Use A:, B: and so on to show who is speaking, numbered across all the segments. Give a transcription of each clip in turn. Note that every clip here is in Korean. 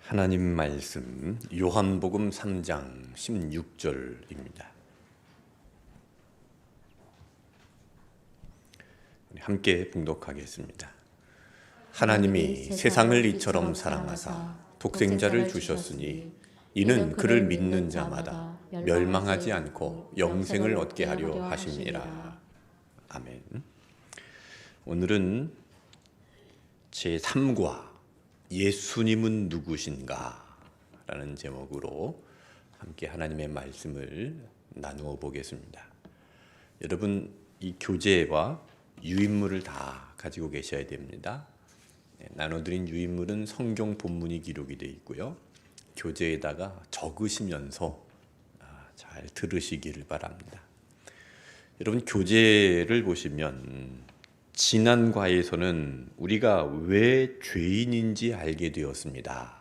A: 하나님 말씀 요한복음 3장 16절입니다. 함께 봉독하겠습니다. 하나님이 세상을 이처럼 사랑하사 독생자를 주셨으니 이는 그를 믿는 자마다 멸망하지 않고 영생을 얻게 하려 하심이라. 아멘. 오늘은 제3과 예수님은 누구신가? 라는 제목으로 함께 하나님의 말씀을 나누어 보겠습니다. 여러분, 이 교재와 유인물을 다 가지고 계셔야 됩니다. 나눠드린 유인물은 성경 본문이 기록이 되어 있고요. 교재에다가 적으시면서 잘 들으시기를 바랍니다. 여러분, 교재를 보시면 지난 과에서는 우리가 왜 죄인인지 알게 되었습니다.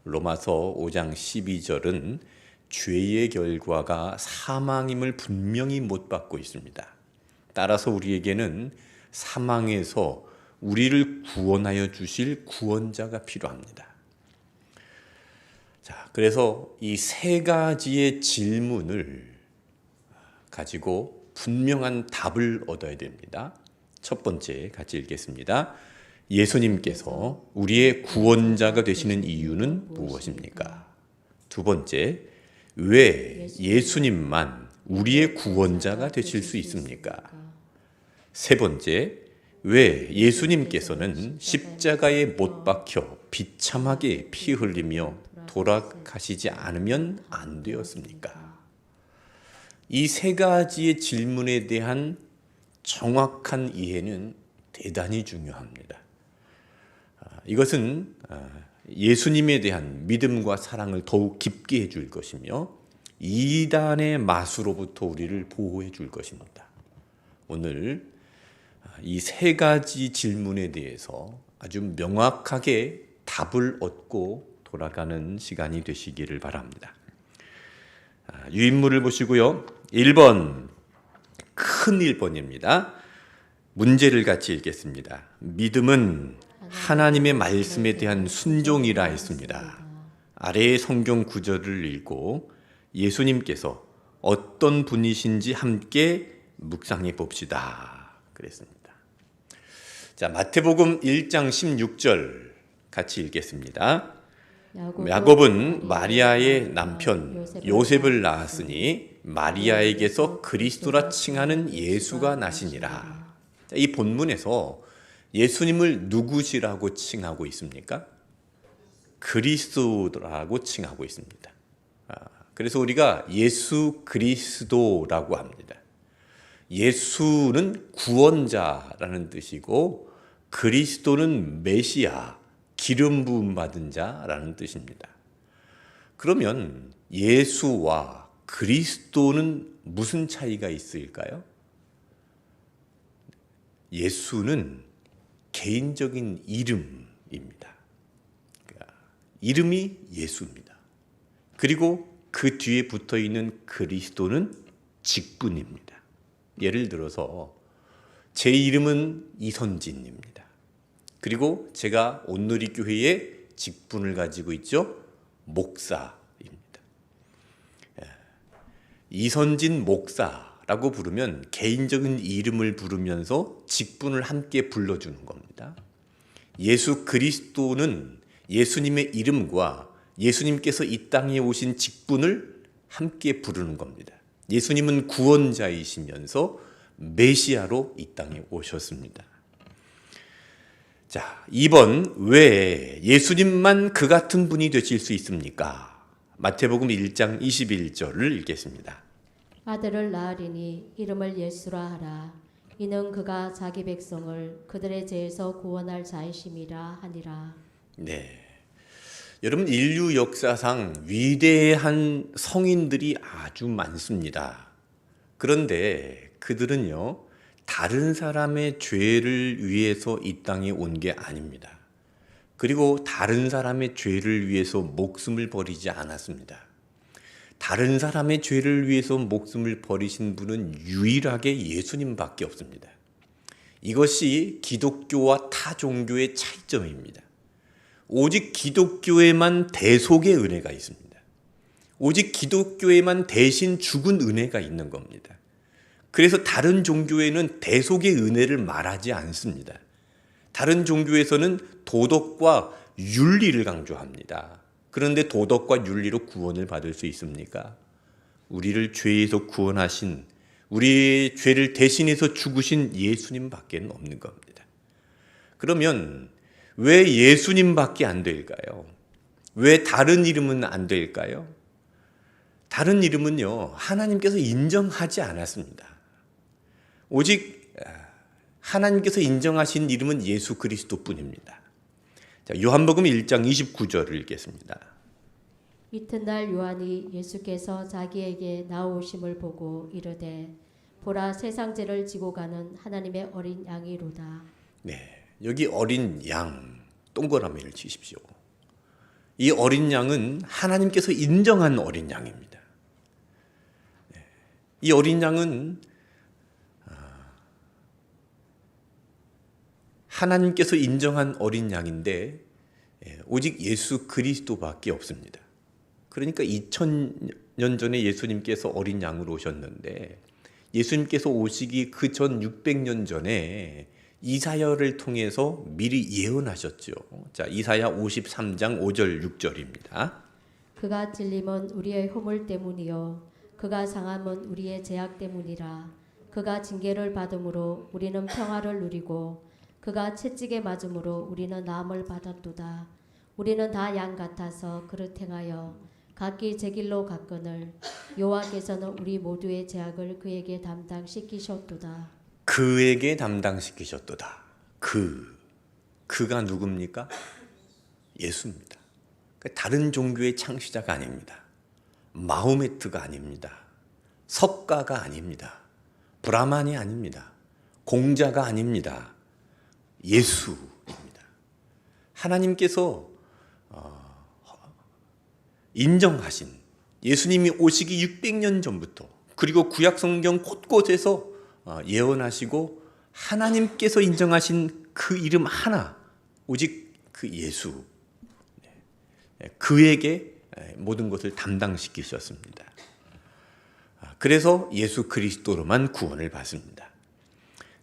A: 로마서 5장 12절은 죄의 결과가 사망임을 분명히 못 받고 있습니다. 따라서 우리에게는 사망에서 우리를 구원하여 주실 구원자가 필요합니다. 자, 그래서 이 세 가지의 질문을 가지고 분명한 답을 얻어야 됩니다. 첫 번째 같이 읽겠습니다. 예수님께서 우리의 구원자가 되시는 이유는 무엇입니까? 두 번째, 왜 예수님만 우리의 구원자가 되실 수 있습니까? 세 번째, 왜 예수님께서는 십자가에 못 박혀 비참하게 피 흘리며 돌아가시지 않으면 안 되었습니까? 이 세 가지의 질문에 대한 정확한 이해는 대단히 중요합니다. 이것은 예수님에 대한 믿음과 사랑을 더욱 깊게 해줄 것이며 이단의 마수로부터 우리를 보호해 줄 것입니다. 오늘 이 세 가지 질문에 대해서 아주 명확하게 답을 얻고 돌아가는 시간이 되시기를 바랍니다. 유인물을 보시고요. 1번 큰 1번입니다. 문제를 같이 읽겠습니다. 믿음은 하나님의 말씀에 대한 순종이라 했습니다. 아래의 성경 구절을 읽고 예수님께서 어떤 분이신지 함께 묵상해 봅시다. 그랬습니다. 자, 마태복음 1장 16절 같이 읽겠습니다. 야곱은 마리아의 남편 요셉을 낳았으니 마리아에게서 그리스도라 칭하는 예수가 나시니라. 이 본문에서 예수님을 누구시라고 칭하고 있습니까? 그리스도라고 칭하고 있습니다. 그래서 우리가 예수 그리스도라고 합니다. 예수는 구원자라는 뜻이고 그리스도는 메시아, 기름 부음 받은 자라는 뜻입니다. 그러면 예수와 그리스도는 무슨 차이가 있을까요? 예수는 개인적인 이름입니다. 그러니까 이름이 예수입니다. 그리고 그 뒤에 붙어 있는 그리스도는 직분입니다. 예를 들어서 제 이름은 이선진입니다. 그리고 제가 온누리교회의 직분을 가지고 있죠. 목사입니다. 이선진 목사라고 부르면 개인적인 이름을 부르면서 직분을 함께 불러주는 겁니다. 예수 그리스도는 예수님의 이름과 예수님께서 이 땅에 오신 직분을 함께 부르는 겁니다. 예수님은 구원자이시면서 메시아로 이 땅에 오셨습니다. 자, 2번, 왜 예수님만 그 같은 분이 되실 수 있습니까? 마태복음 1장 21절을 읽겠습니다.
B: 아들을 낳으리니 이름을 예수라 하라. 이는 그가 자기 백성을 그들의 죄에서 구원할 자이심이라 하니라.
A: 네, 여러분, 인류 역사상 위대한 성인들이 아주 많습니다. 그런데 그들은요, 다른 사람의 죄를 위해서 이 땅에 온 게 아닙니다. 그리고 다른 사람의 죄를 위해서 목숨을 버리지 않았습니다. 다른 사람의 죄를 위해서 목숨을 버리신 분은 유일하게 예수님밖에 없습니다. 이것이 기독교와 타 종교의 차이점입니다. 오직 기독교에만 대속의 은혜가 있습니다. 오직 기독교에만 대신 죽은 은혜가 있는 겁니다. 그래서 다른 종교에는 대속의 은혜를 말하지 않습니다. 다른 종교에서는 도덕과 윤리를 강조합니다. 그런데 도덕과 윤리로 구원을 받을 수 있습니까? 우리를 죄에서 구원하신, 우리의 죄를 대신해서 죽으신 예수님밖에 없는 겁니다. 그러면 왜 예수님밖에 안 될까요? 왜 다른 이름은 안 될까요? 다른 이름은요, 하나님께서 인정하지 않았습니다. 오직 하나님께서 인정하신 이름은 예수 그리스도뿐입니다. 자, 요한복음 1장 29절을 읽겠습니다.
B: 이튿날 요한이 예수께서 자기에게 나오심을 보고 이르되 보라 세상 죄를 지고 가는 하나님의 어린 양이로다.
A: 네, 여기 어린 양 동그라미를 치십시오. 이 어린 양은 하나님께서 인정한 어린 양입니다. 이 어린 양은 하나님께서 인정한 어린 양인데 오직 예수 그리스도밖에 없습니다. 그러니까 2000년 전에 예수님께서 어린 양으로 오셨는데 예수님께서 오시기 그 전 600년 전에 이사야를 통해서 미리 예언하셨죠. 자, 이사야 53장 5절 6절입니다.
B: 그가 찔림은 우리의 허물 때문이요 그가 상함은 우리의 죄악 때문이라. 그가 징계를 받음으로 우리는 평화를 누리고 그가 채찍에 맞음으로 우리는 나음을 받았도다. 우리는 다 양 같아서 그릇 행하여 각기 제 길로 갔거늘 여호와께서는 우리 모두의 죄악을 그에게 담당시키셨도다.
A: 그에게 담당시키셨도다. 그가 누굽니까? 예수입니다. 다른 종교의 창시자가 아닙니다. 마호메트가 아닙니다. 석가가 아닙니다. 브라만이 아닙니다. 공자가 아닙니다. 예수입니다. 하나님께서 인정하신 예수님이 오시기 600년 전부터 그리고 구약성경 곳곳에서 예언하시고 하나님께서 인정하신 그 이름 하나, 오직 그 예수, 그에게 모든 것을 담당시키셨습니다. 그래서 예수 그리스도로만 구원을 받습니다.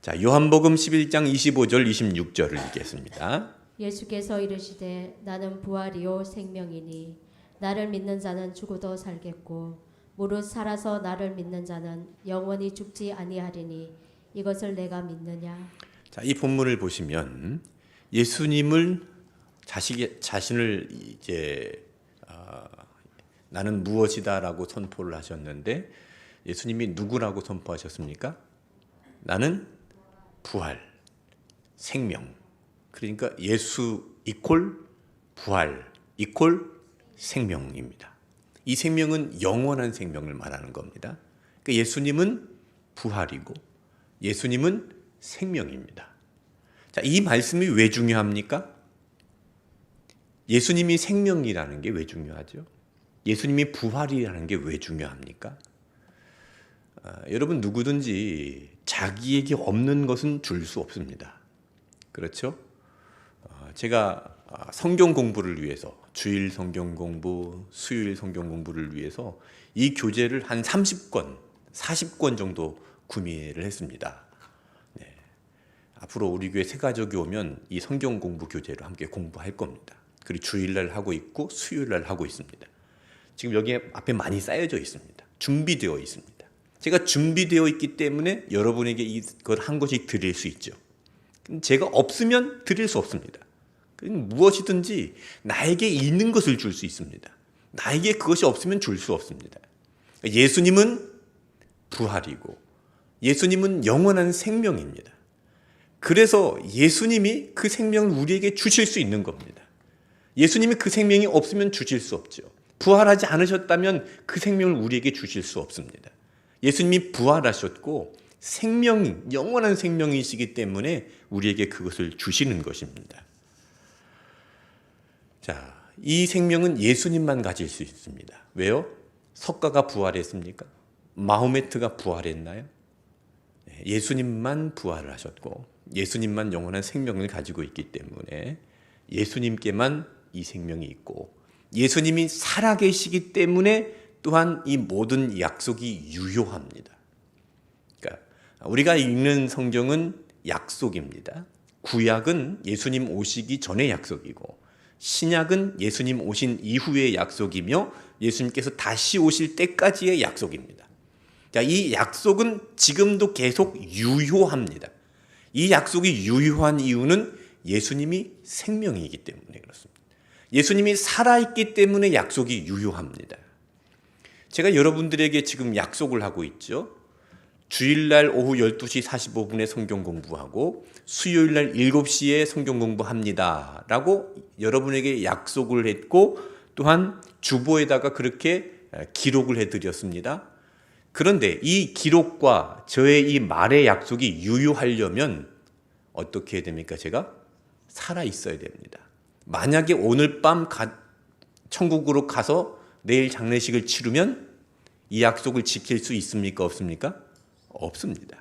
A: 자, 요한복음 11장 25절 26절을 읽겠습니다.
B: 예수께서 이르시되 나는 부활이요 생명이니 나를 믿는 자는 죽어도 살겠고 무릇 살아서 나를 믿는 자는 영원히 죽지 아니하리니 이것을 내가 믿느냐.
A: 자, 이 본문을 보시면 예수님을 자신을 이제 나는 무엇이다라고 선포를 하셨는데 예수님이 누구라고 선포하셨습니까? 나는 부활, 생명. 그러니까 예수 이퀄 부활 이퀄 생명입니다. 이 생명은 영원한 생명을 말하는 겁니다. 그러니까 예수님은 부활이고 예수님은 생명입니다. 자, 이 말씀이 왜 중요합니까? 예수님이 생명이라는 게 왜 중요하죠? 예수님이 부활이라는 게 왜 중요합니까? 여러분 누구든지 자기에게 없는 것은 줄 수 없습니다. 그렇죠? 제가 성경 공부를 위해서 주일 성경 공부, 수요일 성경 공부를 위해서 이 교재를 한 30권, 40권 정도 구매를 했습니다. 네. 앞으로 우리 교회 새가족이 오면 이 성경 공부 교재로 함께 공부할 겁니다. 그리고 주일날 하고 있고 수요일날 하고 있습니다. 지금 여기에 앞에 많이 쌓여져 있습니다. 준비되어 있습니다. 제가 준비되어 있기 때문에 여러분에게 이걸 한 것씩 드릴 수 있죠. 제가 없으면 드릴 수 없습니다. 무엇이든지 나에게 있는 것을 줄 수 있습니다. 나에게 그것이 없으면 줄 수 없습니다. 예수님은 부활이고 예수님은 영원한 생명입니다. 그래서 예수님이 그 생명을 우리에게 주실 수 있는 겁니다. 예수님이 그 생명이 없으면 주실 수 없죠. 부활하지 않으셨다면 그 생명을 우리에게 주실 수 없습니다. 예수님이 부활하셨고 생명, 영원한 생명이시기 때문에 우리에게 그것을 주시는 것입니다. 자, 이 생명은 예수님만 가질 수 있습니다. 왜요? 석가가 부활했습니까? 마호메트가 부활했나요? 예수님만 부활을 하셨고 예수님만 영원한 생명을 가지고 있기 때문에 예수님께만 이 생명이 있고 예수님이 살아계시기 때문에 또한 이 모든 약속이 유효합니다. 그러니까 우리가 읽는 성경은 약속입니다. 구약은 예수님 오시기 전의 약속이고 신약은 예수님 오신 이후의 약속이며 예수님께서 다시 오실 때까지의 약속입니다. 자, 이 약속은 지금도 계속 유효합니다. 이 약속이 유효한 이유는 예수님이 생명이기 때문에 그렇습니다. 예수님이 살아있기 때문에 약속이 유효합니다. 제가 여러분들에게 지금 약속을 하고 있죠. 주일날 오후 12시 45분에 성경 공부하고 수요일날 7시에 성경 공부합니다 라고 여러분에게 약속을 했고 또한 주보에다가 그렇게 기록을 해드렸습니다. 그런데 이 기록과 저의 이 말의 약속이 유효하려면 어떻게 해야 됩니까? 제가 살아있어야 됩니다. 만약에 오늘 밤 천국으로 가서 내일 장례식을 치르면 이 약속을 지킬 수 있습니까? 없습니까? 없습니다.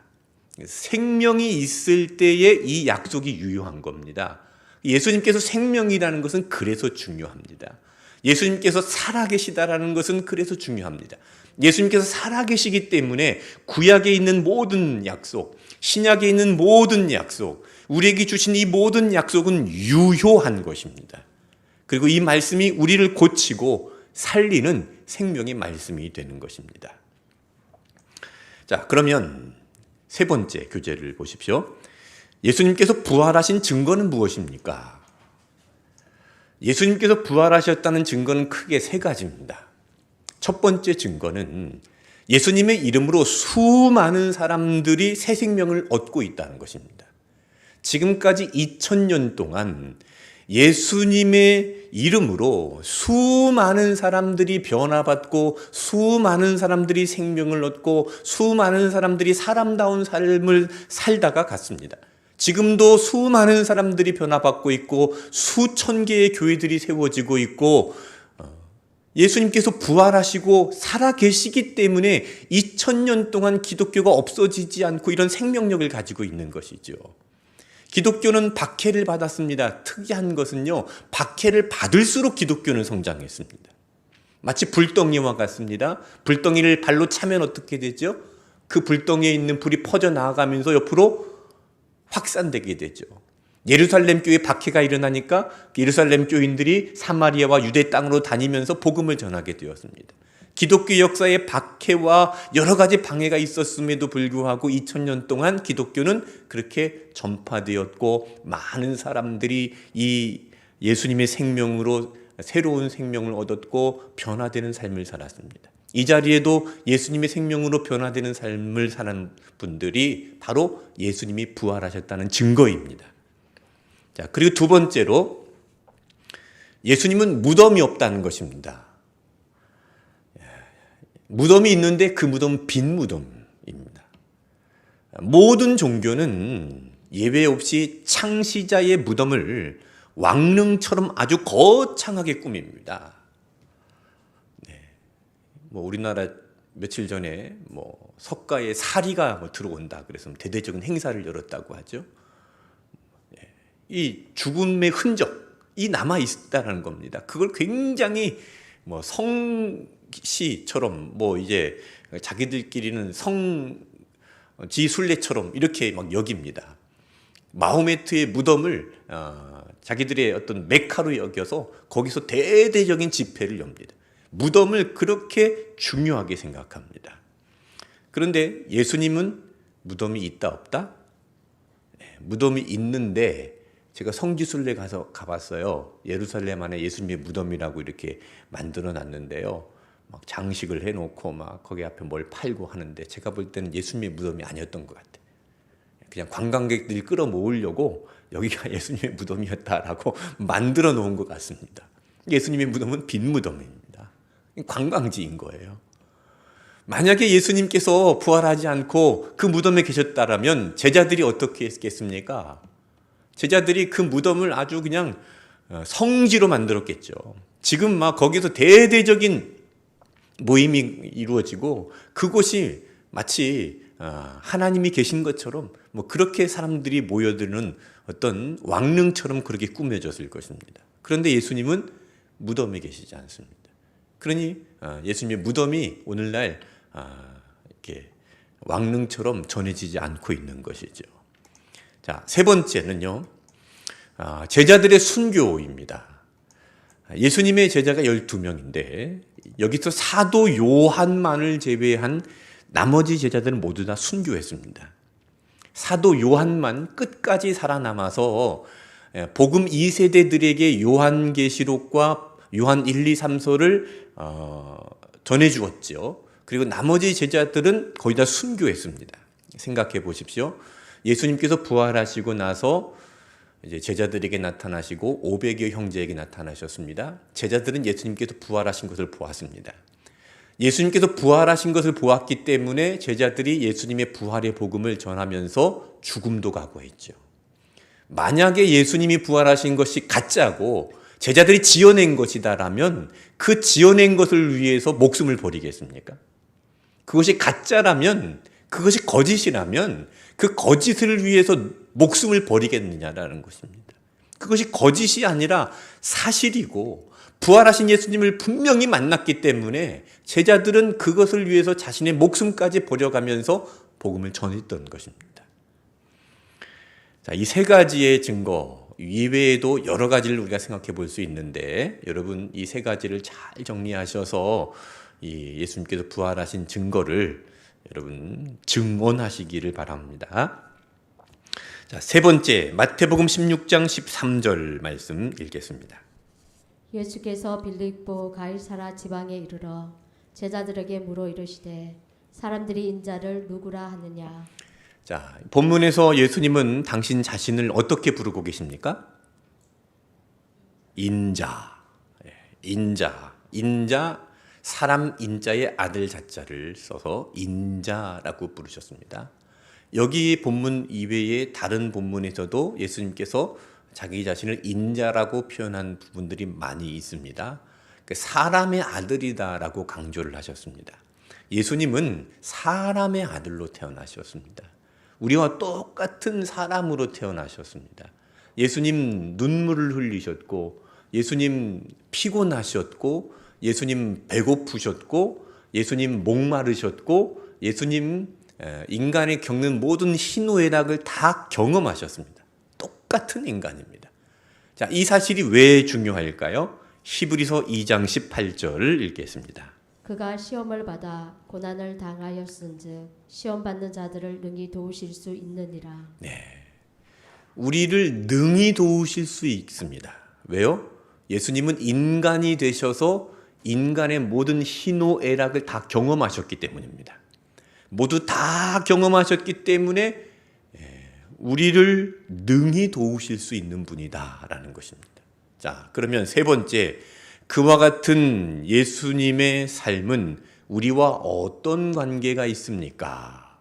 A: 생명이 있을 때에 이 약속이 유효한 겁니다. 예수님께서 생명이라는 것은 그래서 중요합니다. 예수님께서 살아계시다라는 것은 그래서 중요합니다. 예수님께서 살아계시기 때문에 구약에 있는 모든 약속, 신약에 있는 모든 약속, 우리에게 주신 이 모든 약속은 유효한 것입니다. 그리고 이 말씀이 우리를 고치고 살리는 생명의 말씀이 되는 것입니다. 자, 그러면 세 번째 교재를 보십시오. 예수님께서 부활하신 증거는 무엇입니까? 예수님께서 부활하셨다는 증거는 크게 세 가지입니다. 첫 번째 증거는 예수님의 이름으로 수많은 사람들이 새 생명을 얻고 있다는 것입니다. 지금까지 2000년 동안 예수님의 이름으로 수많은 사람들이 변화받고 수많은 사람들이 생명을 얻고 수많은 사람들이 사람다운 삶을 살다가 갔습니다. 지금도 수많은 사람들이 변화받고 있고 수천 개의 교회들이 세워지고 있고 예수님께서 부활하시고 살아계시기 때문에 2000년 동안 기독교가 없어지지 않고 이런 생명력을 가지고 있는 것이죠. 기독교는 박해를 받았습니다. 특이한 것은요, 박해를 받을수록 기독교는 성장했습니다. 마치 불덩이와 같습니다. 불덩이를 발로 차면 어떻게 되죠? 그 불덩이에 있는 불이 퍼져 나아가면서 옆으로 확산되게 되죠. 예루살렘 교회에 박해가 일어나니까 예루살렘 교인들이 사마리아와 유대 땅으로 다니면서 복음을 전하게 되었습니다. 기독교 역사에 박해와 여러 가지 방해가 있었음에도 불구하고 2000년 동안 기독교는 그렇게 전파되었고 많은 사람들이 이 예수님의 생명으로 새로운 생명을 얻었고 변화되는 삶을 살았습니다. 이 자리에도 예수님의 생명으로 변화되는 삶을 사는 분들이 바로 예수님이 부활하셨다는 증거입니다. 자, 그리고 두 번째로 예수님은 무덤이 없다는 것입니다. 무덤이 있는데 그 무덤은 빈 무덤입니다. 모든 종교는 예외 없이 창시자의 무덤을 왕릉처럼 아주 거창하게 꾸밉니다. 우리나라 며칠 전에 석가에 사리가 들어온다 그래서 대대적인 행사를 열었다고 하죠. 이 죽음의 흔적이 남아 있다는 겁니다. 그걸 굉장히 성시처럼 이제 자기들끼리는 성지 순례처럼 이렇게 막 여깁니다. 마호메트의 무덤을 자기들의 어떤 메카로 여겨서 거기서 대대적인 집회를 엽니다. 무덤을 그렇게 중요하게 생각합니다. 그런데 예수님은 무덤이 있다 없다? 무덤이 있는데 제가 성지순례 가봤어요. 예루살렘 안에 예수님의 무덤이라고 이렇게 만들어 놨는데요. 막 장식을 해놓고 막 거기 앞에 뭘 팔고 하는데 제가 볼 때는 예수님의 무덤이 아니었던 것 같아요. 그냥 관광객들이 끌어모으려고 여기가 예수님의 무덤이었다라고 만들어 놓은 것 같습니다. 예수님의 무덤은 빈 무덤입니다. 관광지인 거예요. 만약에 예수님께서 부활하지 않고 그 무덤에 계셨다라면 제자들이 어떻게 했겠습니까? 제자들이 그 무덤을 아주 그냥 성지로 만들었겠죠. 지금 막 거기서 대대적인 모임이 이루어지고 그곳이 마치 하나님이 계신 것처럼 그렇게 사람들이 모여드는 어떤 왕릉처럼 그렇게 꾸며졌을 것입니다. 그런데 예수님은 무덤에 계시지 않습니다. 그러니 예수님의 무덤이 오늘날 이렇게 왕릉처럼 전해지지 않고 있는 것이죠. 자, 세 번째는요. 제자들의 순교입니다. 예수님의 제자가 12명인데 여기서 사도 요한만을 제외한 나머지 제자들은 모두 다 순교했습니다. 사도 요한만 끝까지 살아남아서 복음 2세대들에게 요한계시록과 요한 1, 2, 3서를 전해 주었죠. 그리고 나머지 제자들은 거의 다 순교했습니다. 생각해 보십시오. 예수님께서 부활하시고 나서 이제 제자들에게 나타나시고 500여 형제에게 나타나셨습니다. 제자들은 예수님께서 부활하신 것을 보았습니다. 예수님께서 부활하신 것을 보았기 때문에 제자들이 예수님의 부활의 복음을 전하면서 죽음도 각오했죠. 만약에 예수님이 부활하신 것이 가짜고 제자들이 지어낸 것이다라면 그 지어낸 것을 위해서 목숨을 버리겠습니까? 그것이 가짜라면, 그것이 거짓이라면 그 거짓을 위해서 목숨을 버리겠느냐라는 것입니다. 그것이 거짓이 아니라 사실이고 부활하신 예수님을 분명히 만났기 때문에 제자들은 그것을 위해서 자신의 목숨까지 버려가면서 복음을 전했던 것입니다. 자, 이 세 가지의 증거 이외에도 여러 가지를 우리가 생각해 볼 수 있는데 여러분 이 세 가지를 잘 정리하셔서 이 예수님께서 부활하신 증거를 여러분 증언하시기를 바랍니다. 자, 세 번째 마태복음 16장 13절 말씀 읽겠습니다.
B: 예수께서 빌립보 가이사라 지방에 이르러 제자들에게 물어 이르시되 사람들이 인자를 누구라 하느냐.
A: 자, 본문에서 예수님은 당신 자신을 어떻게 부르고 계십니까? 인자. 인자, 사람 인자의 아들 자자를 써서 인자라고 부르셨습니다. 여기 본문 이외에 다른 본문에서도 예수님께서 자기 자신을 인자라고 표현한 부분들이 많이 있습니다. 사람의 아들이다라고 강조를 하셨습니다. 예수님은 사람의 아들로 태어나셨습니다. 우리와 똑같은 사람으로 태어나셨습니다. 예수님 눈물을 흘리셨고, 예수님 피곤하셨고, 예수님 배고프셨고, 예수님 목마르셨고, 예수님 인간이 겪는 모든 희노애락을 다 경험하셨습니다. 똑같은 인간입니다. 자, 이 사실이 왜 중요할까요? 히브리서 2장 18절을 읽겠습니다.
B: 그가 시험을 받아 고난을 당하였은즉 시험 받는 자들을 능히 도우실 수 있느니라.
A: 네, 우리를 능히 도우실 수 있습니다. 왜요? 예수님은 인간이 되셔서 인간의 모든 희노애락을 다 경험하셨기 때문입니다. 모두 다 경험하셨기 때문에 우리를 능히 도우실 수 있는 분이다라는 것입니다. 자, 그러면 세 번째, 그와 같은 예수님의 삶은 우리와 어떤 관계가 있습니까?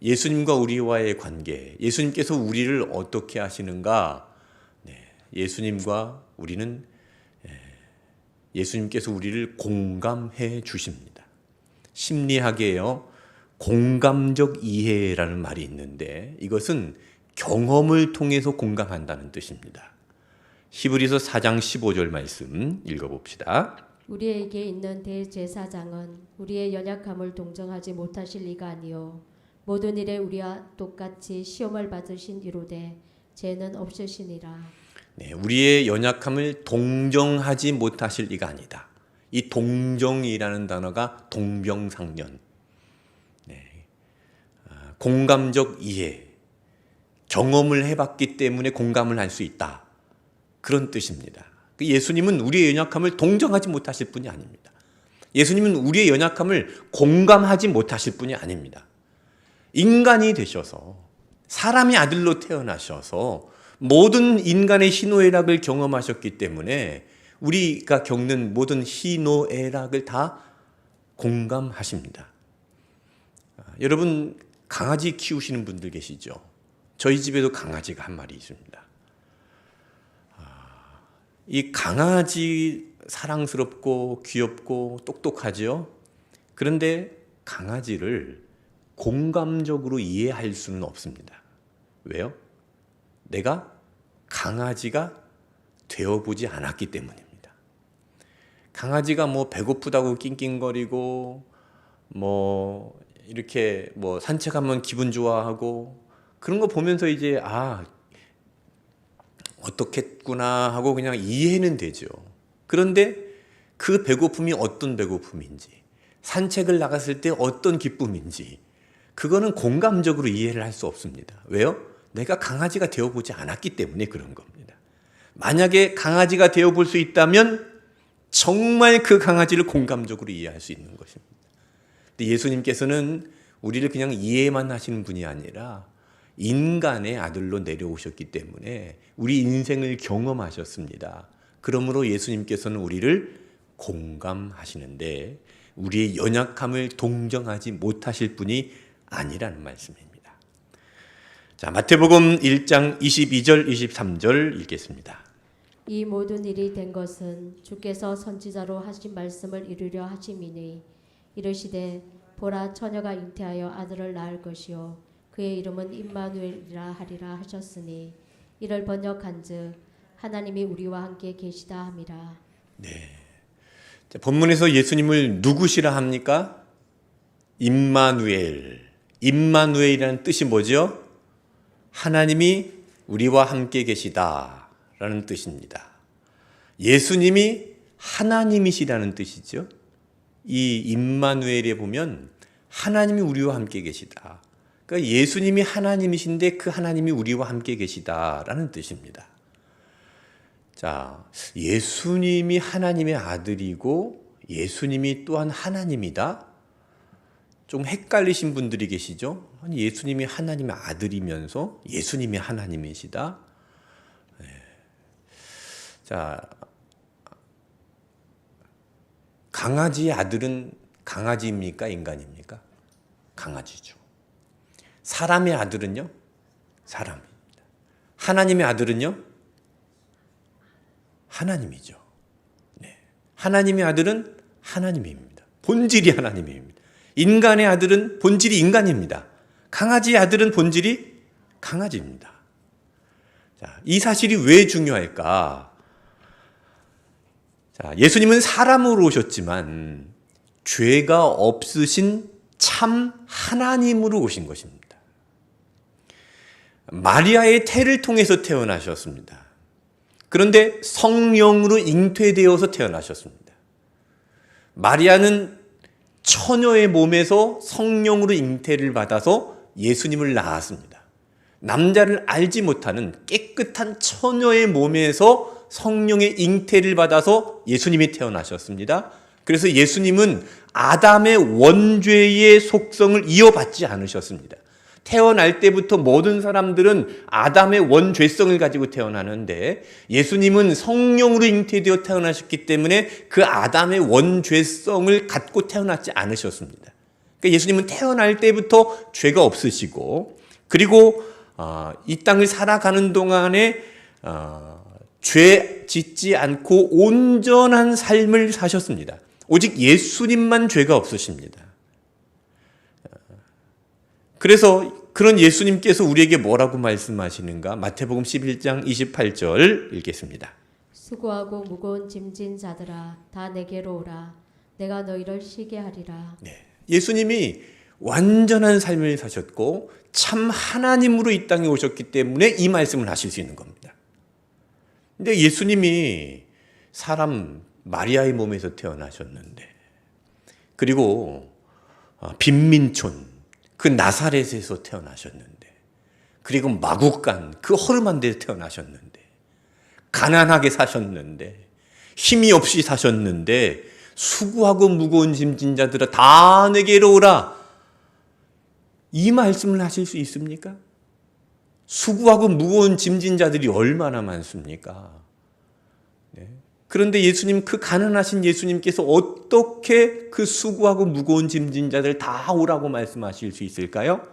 A: 예수님과 우리와의 관계, 예수님께서 우리를 어떻게 하시는가? 예수님과 우리는 예수님께서 우리를 공감해 주십니다. 심리학에요, 공감적 이해라는 말이 있는데 이것은 경험을 통해서 공감한다는 뜻입니다. 히브리서 4장 15절 말씀 읽어봅시다.
B: 우리에게 있는 대제사장은 우리의 연약함을 동정하지 못하실 리가 아니요 모든 일에 우리와 똑같이 시험을 받으신 이로되 죄는 없으시니라.
A: 네, 우리의 연약함을 동정하지 못하실 리가 아니다. 이 동정이라는 단어가 동병상련, 공감적 이해, 경험을 해봤기 때문에 공감을 할 수 있다. 그런 뜻입니다. 예수님은 우리의 연약함을 동정하지 못하실 분이 아닙니다. 예수님은 우리의 연약함을 공감하지 못하실 분이 아닙니다. 인간이 되셔서 사람의 아들로 태어나셔서 모든 인간의 희노애락을 경험하셨기 때문에 우리가 겪는 모든 희노애락을 다 공감하십니다. 여러분 강아지 키우시는 분들 계시죠? 저희 집에도 강아지가 한 마리 있습니다. 이 강아지 사랑스럽고 귀엽고 똑똑하죠? 그런데 강아지를 공감적으로 이해할 수는 없습니다. 왜요? 내가 강아지가 되어보지 않았기 때문입니다. 강아지가 뭐 배고프다고 낑낑거리고 뭐 이렇게 뭐 산책하면 기분 좋아하고 그런 거 보면서 이제 어떻겠구나 하고 그냥 이해는 되죠. 그런데 그 배고픔이 어떤 배고픔인지, 산책을 나갔을 때 어떤 기쁨인지, 그거는 공감적으로 이해를 할 수 없습니다. 왜요? 내가 강아지가 되어보지 않았기 때문에 그런 겁니다. 만약에 강아지가 되어볼 수 있다면 정말 그 강아지를 공감적으로 이해할 수 있는 것입니다. 근데 예수님께서는 우리를 그냥 이해만 하시는 분이 아니라 인간의 아들로 내려오셨기 때문에 우리 인생을 경험하셨습니다. 그러므로 예수님께서는 우리를 공감하시는데 우리의 연약함을 동정하지 못하실 분이 아니라는 말씀입니다. 자, 마태복음 1장 22절 23절 읽겠습니다.
B: 이 모든 일이 된 것은 주께서 선지자로 하신 말씀을 이루려 하심이니 이르시되 보라 처녀가 잉태하여 아들을 낳을 것이요 그의 이름은 임마누엘이라 하리라 하셨으니 이를 번역한즉 하나님이 우리와 함께 계시다 함이라.
A: 자, 본문에서 예수님을 누구시라 합니까? 임마누엘. 임마누엘이라는 뜻이 뭐죠? 하나님이 우리와 함께 계시다라는 뜻입니다. 예수님이 하나님이시라는 뜻이죠. 이 임마누엘에 보면 하나님이 우리와 함께 계시다. 그러니까 예수님이 하나님이신데 그 하나님이 우리와 함께 계시다라는 뜻입니다. 자, 예수님이 하나님의 아들이고 예수님이 또한 하나님이다? 좀 헷갈리신 분들이 계시죠? 아니, 예수님이 하나님의 아들이면서 예수님이 하나님이시다? 네. 자, 강아지의 아들은 강아지입니까? 인간입니까? 강아지죠. 사람의 아들은요? 사람입니다. 하나님의 아들은요? 하나님이죠. 네. 하나님의 아들은 하나님입니다. 본질이 하나님입니다. 인간의 아들은 본질이 인간입니다. 강아지의 아들은 본질이 강아지입니다. 자, 이 사실이 왜 중요할까? 자, 예수님은 사람으로 오셨지만 죄가 없으신 참 하나님으로 오신 것입니다. 마리아의 태를 통해서 태어나셨습니다. 그런데 성령으로 잉태되어서 태어나셨습니다. 마리아는 처녀의 몸에서 성령으로 잉태를 받아서 예수님을 낳았습니다. 남자를 알지 못하는 깨끗한 처녀의 몸에서 성령의 잉태를 받아서 예수님이 태어나셨습니다. 그래서 예수님은 아담의 원죄의 속성을 이어받지 않으셨습니다. 태어날 때부터 모든 사람들은 아담의 원죄성을 가지고 태어나는데 예수님은 성령으로 잉태되어 태어나셨기 때문에 그 아담의 원죄성을 갖고 태어나지 않으셨습니다. 그러니까 예수님은 태어날 때부터 죄가 없으시고 그리고 이 땅을 살아가는 동안에 죄 짓지 않고 온전한 삶을 사셨습니다. 오직 예수님만 죄가 없으십니다. 그래서 그런 예수님께서 우리에게 뭐라고 말씀하시는가? 마태복음 11장 28절 읽겠습니다.
B: 수고하고 무거운 짐진 자들아 다 내게로 오라 내가 너희를 쉬게 하리라.
A: 네. 예수님이 완전한 삶을 사셨고 참 하나님으로 이 땅에 오셨기 때문에 이 말씀을 하실 수 있는 겁니다. 근데 예수님이 사람 마리아의 몸에서 태어나셨는데 그리고 빈민촌 그 나사렛에서 태어나셨는데 그리고 마국간 그 허름한 데서 태어나셨는데 가난하게 사셨는데 힘이 없이 사셨는데 수고하고 무거운 짐진 자들아 다 내게로 오라 이 말씀을 하실 수 있습니까? 수고하고 무거운 짐진 자들이 얼마나 많습니까? 네. 그런데 예수님 그 가난하신 예수님께서 어떻게 그 수고하고 무거운 짐진 자들 다 오라고 말씀하실 수 있을까요?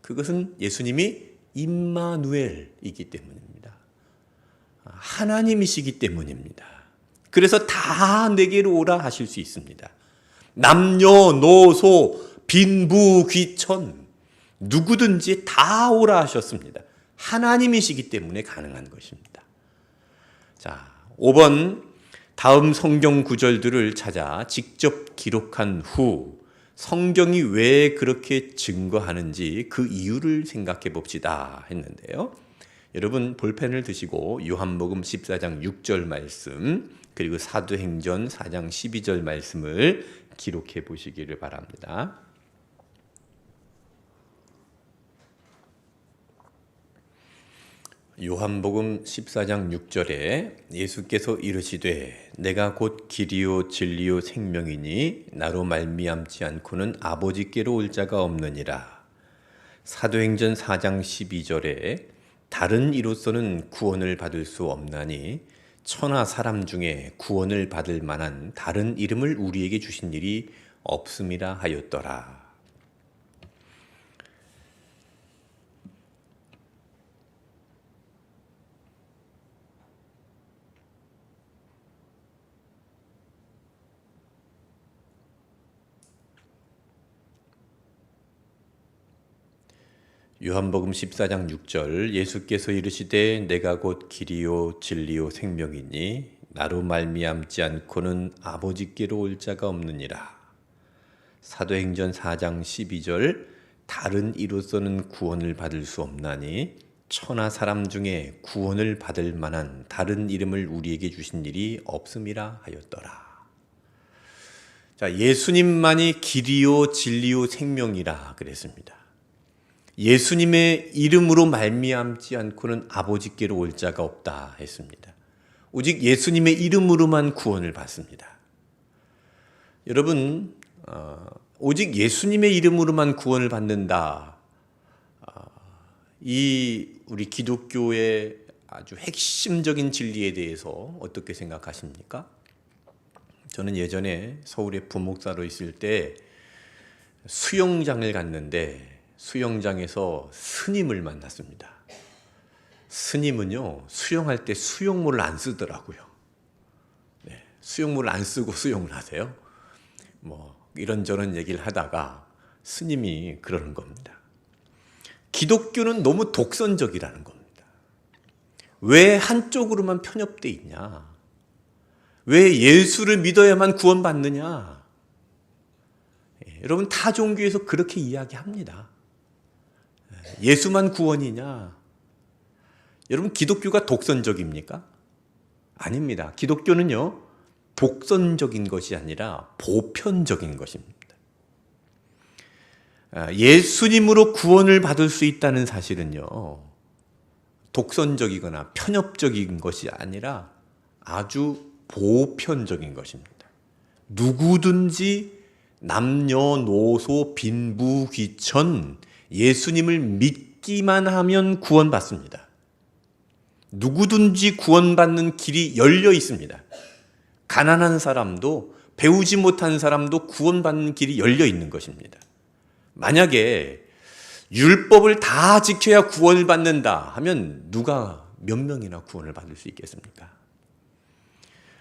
A: 그것은 예수님이 임마누엘이기 때문입니다. 하나님이시기 때문입니다. 그래서 다 내게로 오라 하실 수 있습니다. 남녀노소 빈부귀천 누구든지 다 오라 하셨습니다. 하나님이시기 때문에 가능한 것입니다. 자, 5번 다음 성경 구절들을 찾아 직접 기록한 후 성경이 왜 그렇게 증거하는지 그 이유를 생각해 봅시다 했는데요. 여러분 볼펜을 드시고 요한복음 14장 6절 말씀 그리고 사도행전 4장 12절 말씀을 기록해 보시기를 바랍니다. 요한복음 14장 6절에 예수께서 이르시되 내가 곧 길이요 진리요 생명이니 나로 말미암지 않고는 아버지께로 올 자가 없느니라. 사도행전 4장 12절에 다른 이로서는 구원을 받을 수 없나니 천하 사람 중에 구원을 받을 만한 다른 이름을 우리에게 주신 일이 없음이라 하였더라. 요한복음 14장 6절 예수께서 이르시되 내가 곧 길이요 진리요 생명이니 나로 말미암지 않고는 아버지께로 올 자가 없느니라. 사도행전 4장 12절 다른 이로서는 구원을 받을 수 없나니 천하 사람 중에 구원을 받을 만한 다른 이름을 우리에게 주신 일이 없음이라 하였더라. 자, 예수님만이 길이요 진리요 생명이라 그랬습니다. 예수님의 이름으로 말미암지 않고는 아버지께로 올 자가 없다 했습니다. 오직 예수님의 이름으로만 구원을 받습니다. 여러분, 오직 예수님의 이름으로만 구원을 받는다. 이 우리 기독교의 아주 핵심적인 진리에 대해서 어떻게 생각하십니까? 저는 예전에 서울에 부목사로 있을 때 수영장을 갔는데 수영장에서 스님을 만났습니다. 스님은요, 수영할 때 수영모를 안 쓰더라고요. 네, 수영모를 안 쓰고 수영을 하세요. 이런저런 얘기를 하다가 스님이 그러는 겁니다. 기독교는 너무 독선적이라는 겁니다. 왜 한쪽으로만 편협돼 있냐? 왜 예수를 믿어야만 구원받느냐? 여러분, 타 종교에서 그렇게 이야기합니다. 예수만 구원이냐? 여러분, 기독교가 독선적입니까? 아닙니다. 기독교는요, 독선적인 것이 아니라 보편적인 것입니다. 예수님으로 구원을 받을 수 있다는 사실은요, 독선적이거나 편협적인 것이 아니라 아주 보편적인 것입니다. 누구든지 남녀노소 빈부귀천 예수님을 믿기만 하면 구원받습니다. 누구든지 구원받는 길이 열려 있습니다. 가난한 사람도 배우지 못한 사람도 구원받는 길이 열려 있는 것입니다. 만약에 율법을 다 지켜야 구원을 받는다 하면 누가 몇 명이나 구원을 받을 수 있겠습니까?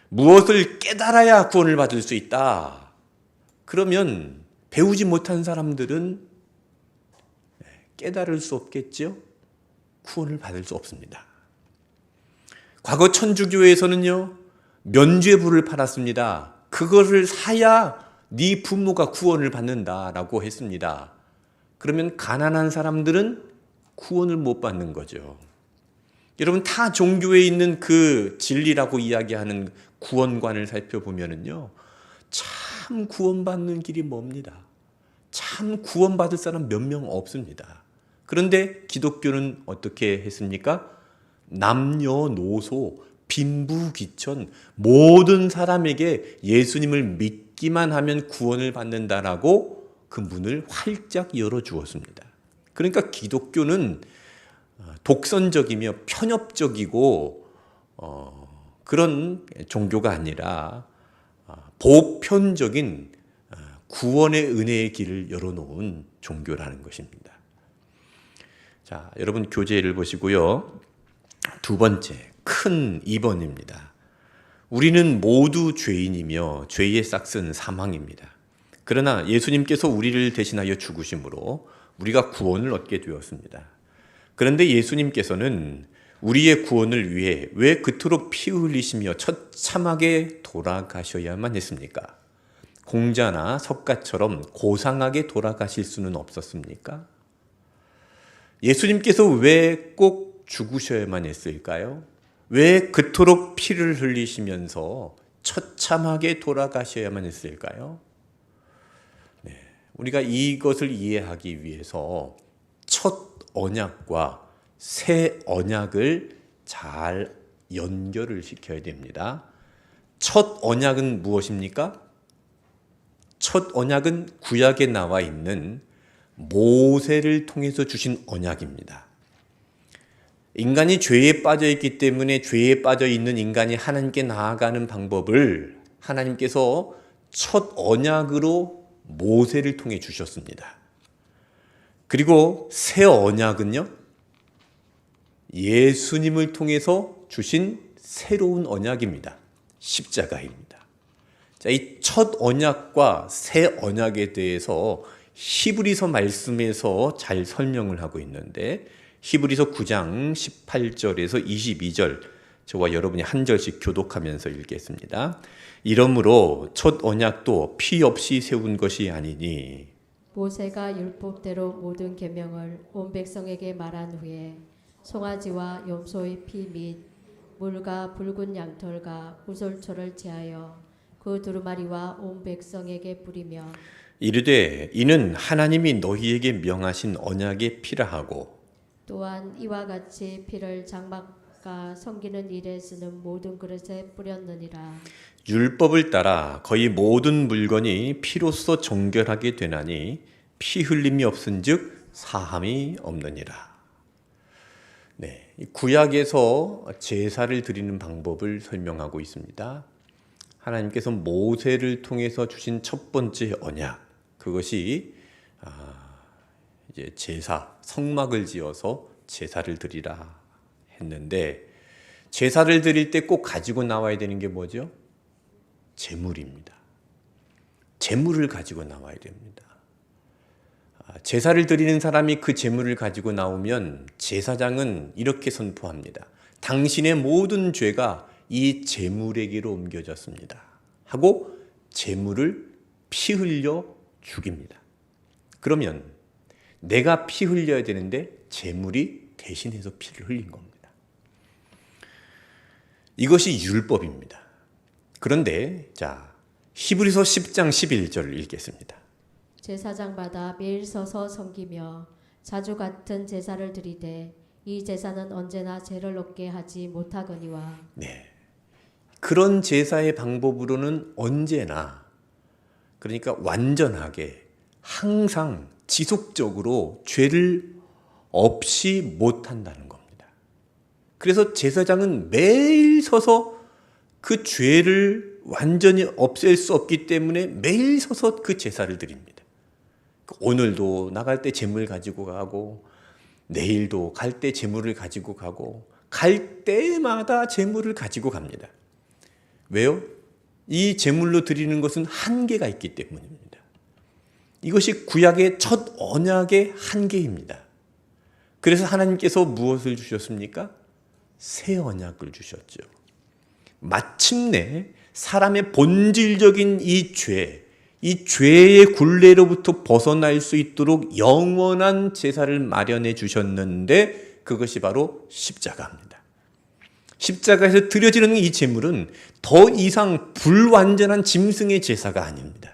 A: 무엇을 깨달아야 구원을 받을 수 있다. 그러면 배우지 못한 사람들은 깨달을 수 없겠죠? 구원을 받을 수 없습니다. 과거 천주교에서는요, 면죄부를 팔았습니다. 그것을 사야 네 부모가 구원을 받는다라고 했습니다. 그러면 가난한 사람들은 구원을 못 받는 거죠. 여러분, 타 종교에 있는 그 진리라고 이야기하는 구원관을 살펴보면은요, 참 구원받는 길이 멉니다. 참 구원받을 사람 몇 명 없습니다. 그런데 기독교는 어떻게 했습니까? 남녀노소 빈부귀천 모든 사람에게 예수님을 믿기만 하면 구원을 받는다라고 그 문을 활짝 열어주었습니다. 그러니까 기독교는 독선적이며 편협적이고 그런 종교가 아니라 보편적인 구원의 은혜의 길을 열어놓은 종교라는 것입니다. 자, 여러분 교재를 보시고요. 두 번째, 큰 2번입니다. 우리는 모두 죄인이며 죄의 싹은 사망입니다. 그러나 예수님께서 우리를 대신하여 죽으심으로 우리가 구원을 얻게 되었습니다. 그런데 예수님께서는 우리의 구원을 위해 왜 그토록 피 흘리시며 처참하게 돌아가셔야만 했습니까? 공자나 석가처럼 고상하게 돌아가실 수는 없었습니까? 예수님께서 왜 꼭 죽으셔야만 했을까요? 왜 그토록 피를 흘리시면서 처참하게 돌아가셔야만 했을까요? 우리가 이것을 이해하기 위해서 첫 언약과 새 언약을 잘 연결을 시켜야 됩니다. 첫 언약은 무엇입니까? 첫 언약은 구약에 나와 있는 모세를 통해서 주신 언약입니다. 인간이 죄에 빠져 있기 때문에 죄에 빠져 있는 인간이 하나님께 나아가는 방법을 하나님께서 첫 언약으로 모세를 통해 주셨습니다. 그리고 새 언약은요, 예수님을 통해서 주신 새로운 언약입니다. 십자가입니다. 자, 이 첫 언약과 새 언약에 대해서 히브리서 말씀에서 잘 설명을 하고 있는데, 히브리서 9장 18절에서 22절, 저와 여러분이 한 절씩 교독하면서 읽겠습니다. 이러므로 첫 언약도 피 없이 세운 것이 아니니
B: 모세가 율법대로 모든 계명을 온 백성에게 말한 후에 송아지와 염소의 피 및 물과 붉은 양털과 우솔초를 제하여 그 두루마리와 온 백성에게 뿌리며
A: 이르되 이는 하나님이 너희에게 명하신 언약의 피라 하고
B: 또한 이와 같이 피를 장막과 섬기는 일에 쓰는 모든 그릇에 뿌렸느니라.
A: 율법을 따라 거의 모든 물건이 피로써 정결하게 되나니 피 흘림이 없은즉 사함이 없느니라. 네, 구약에서 제사를 드리는 방법을 설명하고 있습니다. 하나님께서 모세를 통해서 주신 첫 번째 언약, 그것이 이제 제사, 성막을 지어서 제사를 드리라 했는데, 제사를 드릴 때 꼭 가지고 나와야 되는 게 뭐죠? 제물입니다. 제물을 가지고 나와야 됩니다. 제사를 드리는 사람이 그 제물을 가지고 나오면 제사장은 이렇게 선포합니다. 당신의 모든 죄가 이 제물에게로 옮겨졌습니다. 하고 제물을 피 흘려 죽입니다. 그러면 내가 피 흘려야 되는데 제물이 대신해서 피를 흘린 겁니다. 이것이 율법입니다. 그런데 자, 히브리서 10장 11절을 읽겠습니다.
B: 제사장마다 매일 서서 섬기며 자주 같은 제사를 드리되 이 제사는 언제나 죄를 얻게 하지 못하거니와.
A: 네, 그런 제사의 방법으로는 언제나, 그러니까 완전하게 항상 지속적으로 죄를 없이 못한다는 겁니다. 그래서 제사장은 매일 서서 그 죄를 완전히 없앨 수 없기 때문에 매일 서서 그 제사를 드립니다. 오늘도 나갈 때 제물 가지고 가고, 내일도 갈 때 제물을 가지고 가고, 갈 때마다 제물을 가지고 갑니다. 왜요? 이 제물로 드리는 것은 한계가 있기 때문입니다. 이것이 구약의 첫 언약의 한계입니다. 그래서 하나님께서 무엇을 주셨습니까? 새 언약을 주셨죠. 마침내 사람의 본질적인 이 죄의 굴레로부터 벗어날 수 있도록 영원한 제사를 마련해 주셨는데, 그것이 바로 십자가입니다. 십자가에서 드려지는 이 제물은 더 이상 불완전한 짐승의 제사가 아닙니다.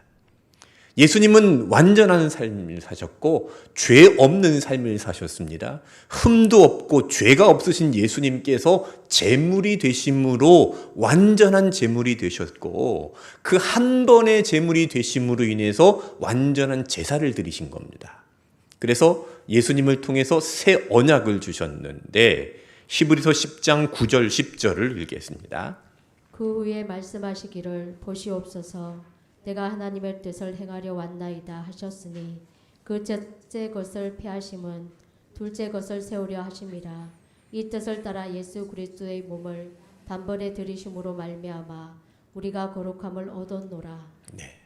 A: 예수님은 완전한 삶을 사셨고 죄 없는 삶을 사셨습니다. 흠도 없고 죄가 없으신 예수님께서 제물이 되심으로 완전한 제물이 되셨고, 그 한 번의 제물이 되심으로 인해서 완전한 제사를 드리신 겁니다. 그래서 예수님을 통해서 새 언약을 주셨는데, 히브리서 10장 9절 10절을 읽겠습니다.
B: 그 후에 말씀하시기를 보시옵소서 내가 하나님의 뜻을 행하려 왔나이다 하셨으니 그 첫째 것을 폐하심은 둘째 것을 세우려 하심이라. 이 뜻을 따라 예수 그리스도의 몸을 단번에 들이심으로 말미암아 우리가 거룩함을 얻었노라.
A: 네.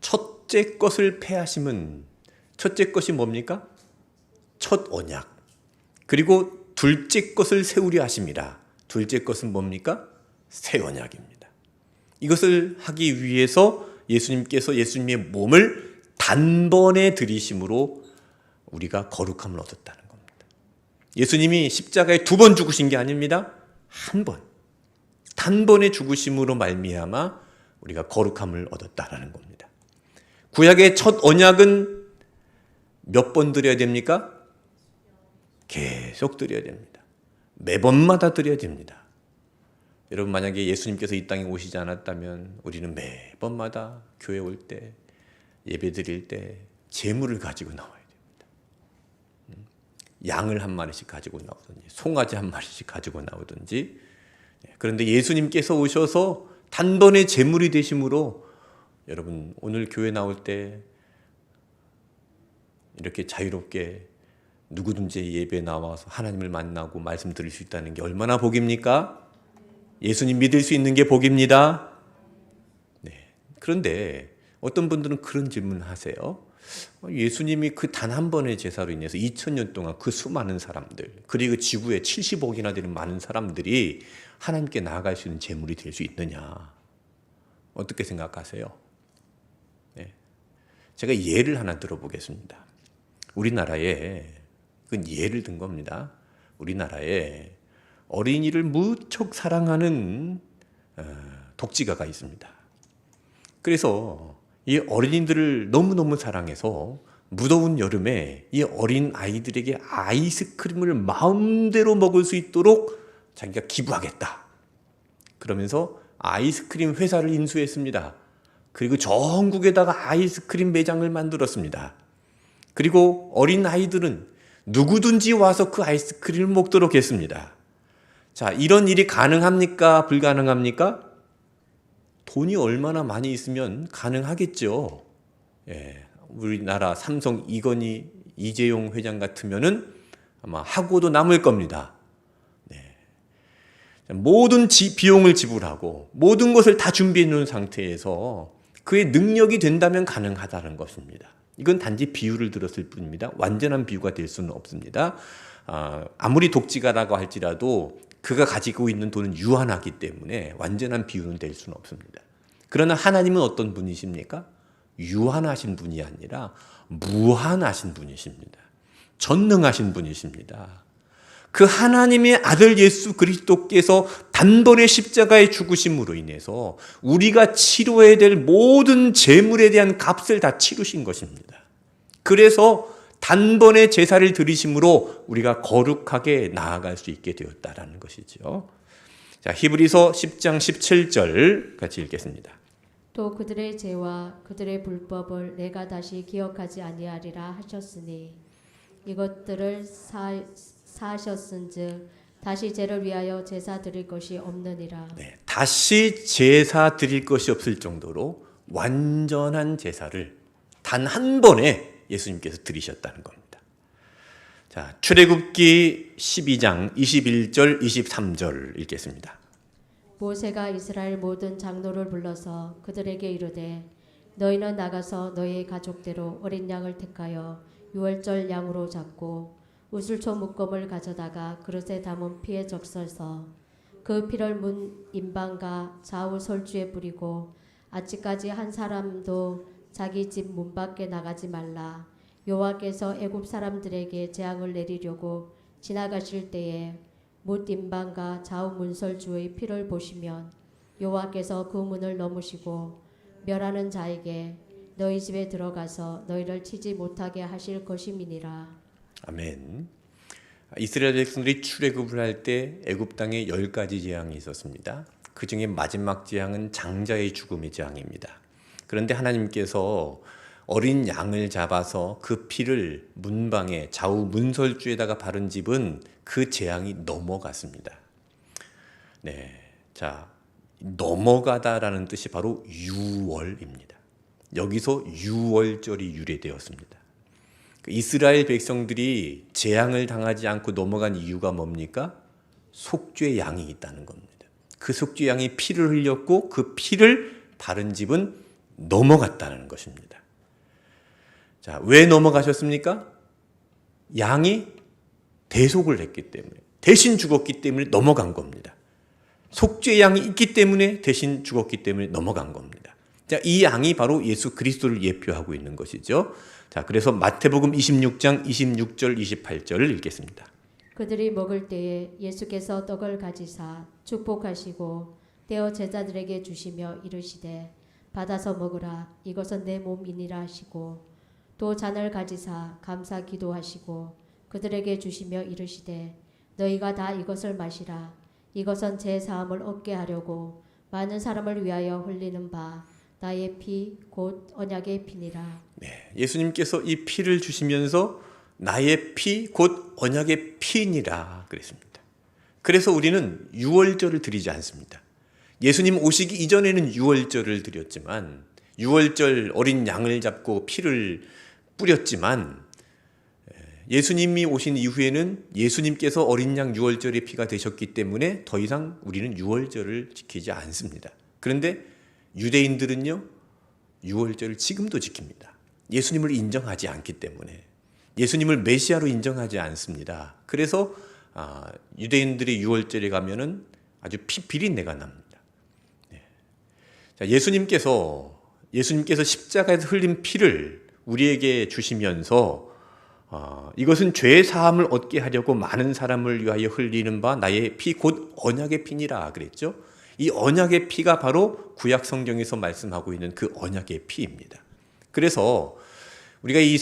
A: 첫째 것을 폐하심은, 첫째 것이 뭡니까? 첫 언약. 그리고 둘째 것을 세우려 하심이라. 둘째 것은 뭡니까? 새 언약입니다. 이것을 하기 위해서 예수님께서 예수님의 몸을 단번에 들이심으로 우리가 거룩함을 얻었다는 겁니다. 예수님이 십자가에 2번 죽으신 게 아닙니다. 한 번. 단번에 죽으심으로 말미암아 우리가 거룩함을 얻었다라는 겁니다. 구약의 첫 언약은 몇 번 드려야 됩니까? 계속 드려야 됩니다. 매번마다 드려야 됩니다. 여러분, 만약에 예수님께서 이 땅에 오시지 않았다면 우리는 매번마다 교회 올 때, 예배 드릴 때 제물을 가지고 나와야 됩니다. 양을 한 마리씩 가지고 나오든지 송아지 한 마리씩 가지고 나오든지. 그런데 예수님께서 오셔서 단번에 제물이 되심으로 여러분, 오늘 교회 나올 때 이렇게 자유롭게 누구든지 예배에 나와서 하나님을 만나고 말씀 드릴 수 있다는 게 얼마나 복입니까? 예수님 믿을 수 있는 게 복입니다. 네. 그런데 어떤 분들은 그런 질문을 하세요. 예수님이 그 단 한 번의 제사로 인해서 2000년 동안 그 수많은 사람들, 그리고 지구에 70억이나 되는 많은 사람들이 하나님께 나아갈 수 있는 제물이 될 수 있느냐? 어떻게 생각하세요? 네. 제가 예를 하나 들어보겠습니다. 우리나라에, 그건 예를 든 겁니다. 우리나라에 어린이를 무척 사랑하는 독지가가 있습니다. 그래서 이 어린이들을 너무너무 사랑해서 무더운 여름에 이 어린 아이들에게 아이스크림을 마음대로 먹을 수 있도록 자기가 기부하겠다. 그러면서 아이스크림 회사를 인수했습니다. 그리고 전국에다가 아이스크림 매장을 만들었습니다. 그리고 어린 아이들은 누구든지 와서 그 아이스크림을 먹도록 했습니다. 자, 이런 일이 가능합니까? 불가능합니까? 돈이 얼마나 많이 있으면 가능하겠죠. 예, 우리나라 삼성 이건희 이재용 회장 같으면은 아마 하고도 남을 겁니다. 네. 모든 비용을 지불하고 모든 것을 다 준비해 놓은 상태에서 그의 능력이 된다면 가능하다는 것입니다. 이건 단지 비유를 들었을 뿐입니다. 완전한 비유가 될 수는 없습니다. 아무리 독지가라고 할지라도 그가 가지고 있는 돈은 유한하기 때문에 완전한 비유는 될 수는 없습니다. 그러나 하나님은 어떤 분이십니까? 유한하신 분이 아니라 무한하신 분이십니다. 전능하신 분이십니다. 그 하나님의 아들 예수 그리스도께서 단번에 십자가에 죽으심으로 인해서 우리가 치러야 될 모든 재물에 대한 값을 다 치르신 것입니다. 그래서 단번에 제사를 드리심으로 우리가 거룩하게 나아갈 수 있게 되었다라는 것이죠. 자, 히브리서 10장 17절 같이 읽겠습니다.
B: 또 그들의 죄와 그들의 불법을 내가 다시 기억하지 아니하리라 하셨으니 이것들을 사하셨은즉 다시 죄를 위하여 제사 드릴 것이 없느니라.
A: 네, 다시 제사 드릴 것이 없을 정도로 완전한 제사를 단 한 번에 예수님께서 드리셨다는 겁니다. 자, 출애굽기 12장 21절 23절 읽겠습니다.
B: 모세가 이스라엘 모든 장로를 불러서 그들에게 이르되 너희는 나가서 너희의 가족대로 어린 양을 택하여 유월절 양으로 잡고 우슬초 묶음을 가져다가 그릇에 담은 피에 적셔서 그 피를 문 임방과 좌우 설주에 뿌리고 아직까지 한 사람도 자기 집 문 밖에 나가지 말라. 여호와께서 애굽 사람들에게 재앙을 내리려고 지나가실 때에 문 임방과 좌우 문설주의 피를 보시면 여호와께서 그 문을 넘으시고 멸하는 자에게 너희 집에 들어가서 너희를 치지 못하게 하실 것임이니라.
A: 아멘. 이스라엘 백성들이 출애굽을 할 때 애굽 땅에 10가지 재앙이 있었습니다. 그 중에 마지막 재앙은 장자의 죽음의 재앙입니다. 그런데 하나님께서 어린 양을 잡아서 그 피를 문방에 좌우 문설주에다가 바른 집은 그 재앙이 넘어갔습니다. 네, 자, 넘어가다라는 뜻이 바로 유월입니다. 여기서 유월절이 유래되었습니다. 이스라엘 백성들이 재앙을 당하지 않고 넘어간 이유가 뭡니까? 속죄 양이 있다는 겁니다. 그 속죄 양이 피를 흘렸고 그 피를 바른 집은 넘어갔다는 것입니다. 자, 왜 넘어가셨습니까? 양이 대속을 했기 때문에, 대신 죽었기 때문에 넘어간 겁니다. 속죄 양이 있기 때문에 대신 죽었기 때문에 넘어간 겁니다. 자, 이 양이 바로 예수 그리스도를 예표하고 있는 것이죠. 자, 그래서 마태복음 26장 26절 28절을 읽겠습니다.
B: 그들이 먹을 때에 예수께서 떡을 가지사 축복하시고 떼어 제자들에게 주시며 이르시되 받아서 먹으라 이것은 내 몸이니라 하시고 또 잔을 가지사 감사 기도하시고 그들에게 주시며 이르시되 너희가 다 이것을 마시라 이것은 제 사함을 얻게 하려고 많은 사람을 위하여 흘리는 바 나의 피 곧 언약의 피니라.
A: 네, 예수님께서 이 피를 주시면서 나의 피 곧 언약의 피니라 그랬습니다. 그래서 우리는 유월절을 드리지 않습니다. 예수님 오시기 이전에는 유월절을 드렸지만 유월절 어린 양을 잡고 피를 뿌렸지만 예수님이 오신 이후에는 예수님께서 어린 양 유월절의 피가 되셨기 때문에 더 이상 우리는 유월절을 지키지 않습니다. 그런데 유대인들은요, 유월절을 지금도 지킵니다. 예수님을 인정하지 않기 때문에 예수님을 메시아로 인정하지 않습니다. 그래서 유대인들의 유월절에 가면은 아주 비린내가 납니다. 자, 예수님께서 십자가에서 흘린 피를 우리에게 주시면서 이것은 죄의 사함을 얻게 하려고 많은 사람을 위하여 흘리는 바 나의 피 곧 언약의 피니라 그랬죠. 이 언약의 피가 바로 구약 성경에서 말씀하고 있는 그 언약의 피입니다. 그래서 우리가 이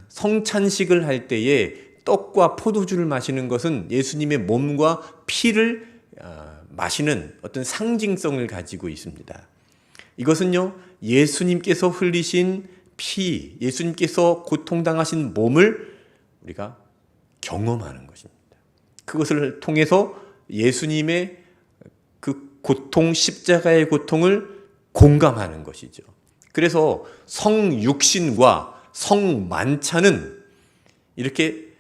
A: 성찬식을 할 때에 떡과 포도주를 마시는 것은 예수님의 몸과 피를 마시는 어떤 상징성을 가지고 있습니다. 이것은요, 예수님께서 흘리신 피, 예수님께서 고통당하신 몸을 우리가 경험하는 것입니다. 그것을 통해서 예수님의 그 고통, 십자가의 고통을 공감하는 것이죠. 그래서 성육신과 성만찬은 이렇게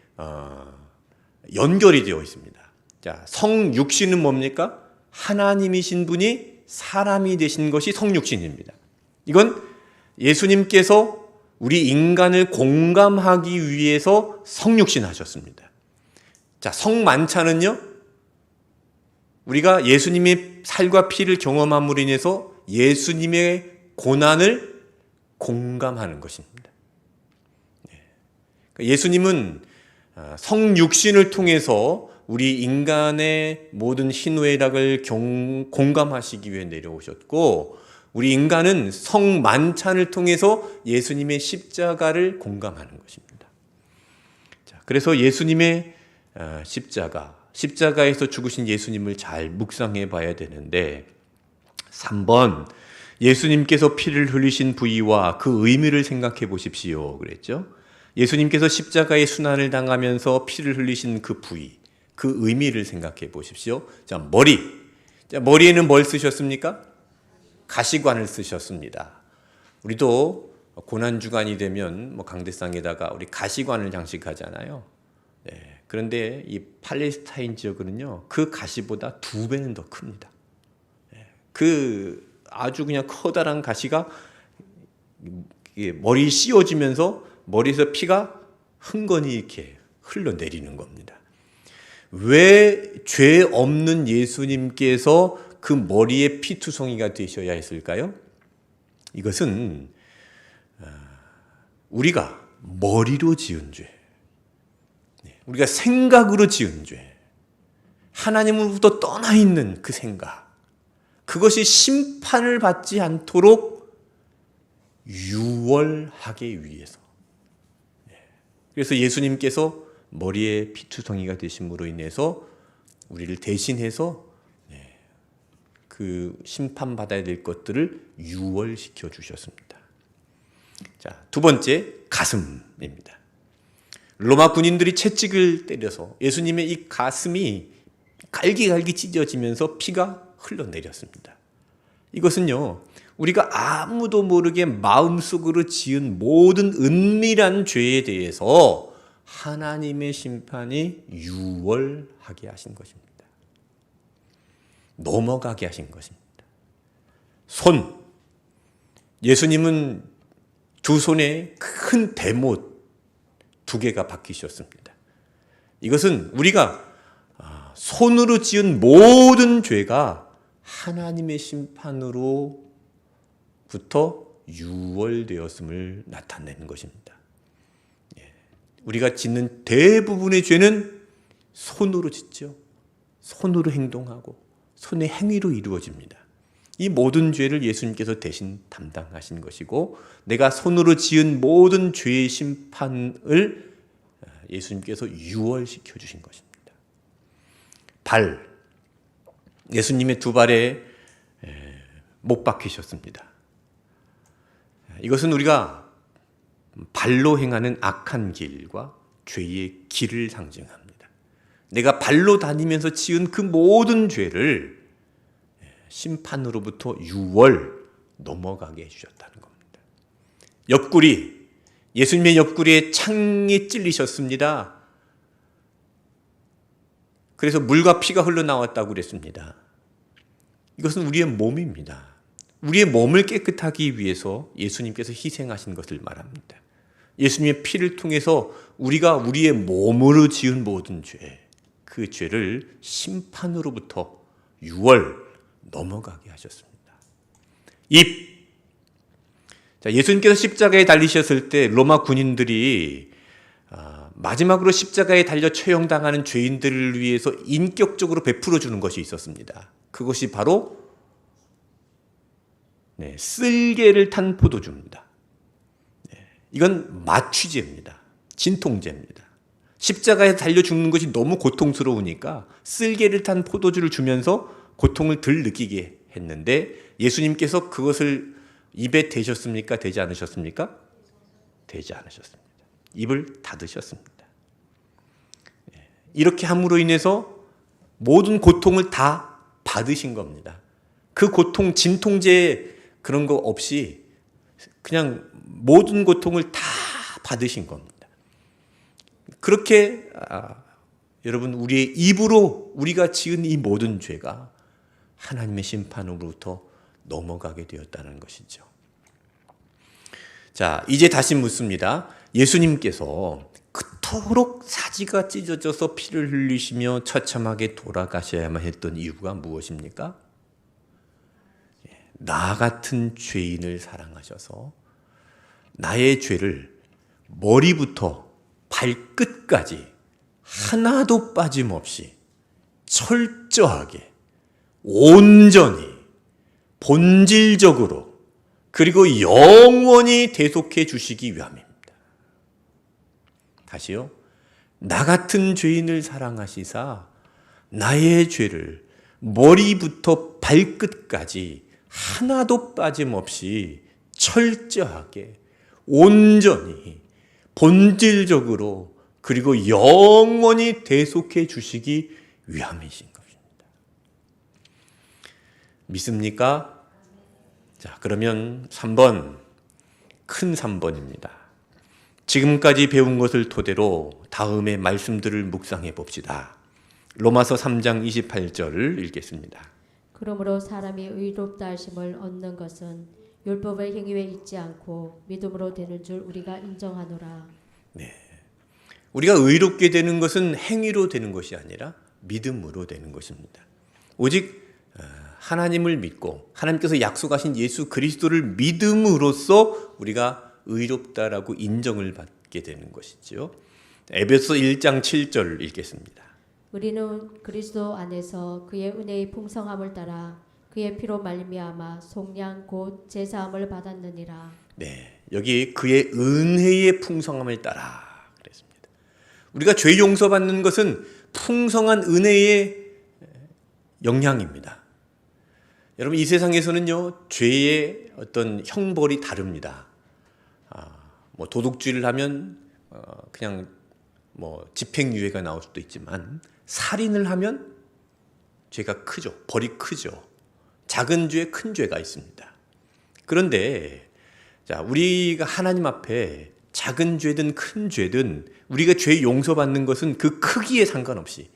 A: 연결이 되어 있습니다. 자, 성육신은 뭡니까? 하나님이신 분이 사람이 되신 것이 성육신입니다. 이건 예수님께서 우리 인간을 공감하기 위해서 성육신 하셨습니다. 자, 성만찬은요, 우리가 예수님의 살과 피를 경험함으로 인해서 예수님의 고난을 공감하는 것입니다. 예수님은 성육신을 통해서 우리 인간의 모든 희노애락을 공감하시기 위해 내려오셨고, 우리 인간은 성만찬을 통해서 예수님의 십자가를 공감하는 것입니다. 자, 그래서 예수님의 십자가에서 죽으신 예수님을 잘 묵상해 봐야 되는데, 3번 예수님께서 피를 흘리신 부위와 그 의미를 생각해 보십시오 그랬죠. 예수님께서 십자가의 순환을 당하면서 피를 흘리신 그 부위, 그 의미를 생각해 보십시오. 자, 머리. 자, 머리에는 뭘 쓰셨습니까? 가시관을 쓰셨습니다. 우리도 고난주간이 되면 강대상에다가 우리 가시관을 장식하잖아요. 네. 그런데 이 팔레스타인 지역은요, 그 가시보다 2배는 더 큽니다. 네. 그 아주 그냥 커다란 가시가 머리 씌워지면서 머리에서 피가 흥건히 이렇게 흘러내리는 겁니다. 왜 죄 없는 예수님께서 그 머리에 피투성이가 되셔야 했을까요? 이것은 우리가 머리로 지은 죄, 우리가 생각으로 지은 죄, 하나님으로부터 떠나 있는 그 생각, 그것이 심판을 받지 않도록 유월하기 위해서. 그래서 예수님께서 머리에 피투성이가 되심으로 인해서 우리를 대신해서 그 심판받아야 될 것들을 유월시켜 주셨습니다. 자, 2번째, 가슴입니다. 로마 군인들이 채찍을 때려서 예수님의 이 가슴이 갈기갈기 찢어지면서 피가 흘러내렸습니다. 이것은요, 우리가 아무도 모르게 마음속으로 지은 모든 은밀한 죄에 대해서 하나님의 심판이 유월하게 하신 것입니다. 넘어가게 하신 것입니다. 손. 예수님은 두 손에 큰 대못 2개가 박히셨습니다. 이것은 우리가 손으로 지은 모든 죄가 하나님의 심판으로부터 유월되었음을 나타내는 것입니다. 우리가 짓는 대부분의 죄는 손으로 짓죠. 손으로 행동하고 손의 행위로 이루어집니다. 이 모든 죄를 예수님께서 대신 담당하신 것이고, 내가 손으로 지은 모든 죄의 심판을 예수님께서 유월시켜 주신 것입니다. 발, 예수님의 두 발에 못 박히셨습니다. 이것은 우리가 발로 행하는 악한 길과 죄의 길을 상징합니다. 내가 발로 다니면서 지은 그 모든 죄를 심판으로부터 유월 넘어가게 해주셨다는 겁니다. 옆구리, 예수님의 옆구리에 창이 찔리셨습니다. 그래서 물과 피가 흘러나왔다고 그랬습니다. 이것은 우리의 몸입니다. 우리의 몸을 깨끗하기 위해서 예수님께서 희생하신 것을 말합니다. 예수님의 피를 통해서 우리가 우리의 몸으로 지은 모든 죄, 그 죄를 심판으로부터 유월 넘어가게 하셨습니다. 입. 자, 예수님께서 십자가에 달리셨을 때 로마 군인들이 마지막으로 십자가에 달려 처형당하는 죄인들을 위해서 인격적으로 베풀어 주는 것이 있었습니다. 그것이 바로 쓸개를 탄 포도주입니다. 이건 마취제입니다. 진통제입니다. 십자가에 달려 죽는 것이 너무 고통스러우니까 쓸개를 탄 포도주를 주면서 고통을 덜 느끼게 했는데, 예수님께서 그것을 입에 대셨습니까? 대지 않으셨습니까? 대지 않으셨습니다. 입을 닫으셨습니다. 이렇게 함으로 인해서 모든 고통을 다 받으신 겁니다. 그 고통, 진통제 그런 거 없이 그냥 모든 고통을 다 받으신 겁니다. 그렇게 여러분, 우리의 입으로 우리가 지은 이 모든 죄가 하나님의 심판으로부터 넘어가게 되었다는 것이죠. 자, 이제 다시 묻습니다. 예수님께서 그토록 사지가 찢어져서 피를 흘리시며 처참하게 돌아가셔야만 했던 이유가 무엇입니까? 나 같은 죄인을 사랑하셔서 나의 죄를 머리부터 발끝까지 하나도 빠짐없이 철저하게 온전히 본질적으로 그리고 영원히 대속해 주시기 위함입니다. 다시요. 나 같은 죄인을 사랑하시사 나의 죄를 머리부터 발끝까지 하나도 빠짐없이 철저하게 온전히 본질적으로 그리고 영원히 대속해 주시기 위함이신 것입니다. 믿습니까? 자, 그러면 3번, 큰 3번입니다. 지금까지 배운 것을 토대로 다음의 말씀들을 묵상해 봅시다. 로마서 3장 28절을 읽겠습니다.
B: 그러므로 사람이 의롭다 하심을 얻는 것은 율법의 행위에 있지 않고 믿음으로 되는 줄 우리가 인정하노라.
A: 우리가 의롭게 되는 것은 행위로 되는 것이 아니라 믿음으로 되는 것입니다. 오직 하나님을 믿고 하나님께서 약속하신 예수 그리스도를 믿음으로써 우리가 의롭다라고 인정을 받게 되는 것이죠. 에베소 1장 7절 읽겠습니다.
B: 우리는 그리스도 안에서 그의 은혜의 풍성함을 따라 그의 피로 말미암아 속량 곧 제사함을 받았느니라. 네,
A: 여기 그의 은혜의 풍성함을 따라 그랬습니다. 우리가 죄 용서받는 것은 풍성한 은혜의 영향입니다. 여러분, 이 세상에서는요, 죄의 어떤 형벌이 다릅니다. 도둑질을 하면 그냥 집행유예가 나올 수도 있지만, 살인을 하면 죄가 크죠. 벌이 크죠. 작은 죄에 큰 죄가 있습니다. 그런데 자, 우리가 하나님 앞에 작은 죄든 큰 죄든 우리가 죄 용서받는 것은 그 크기에 상관없이,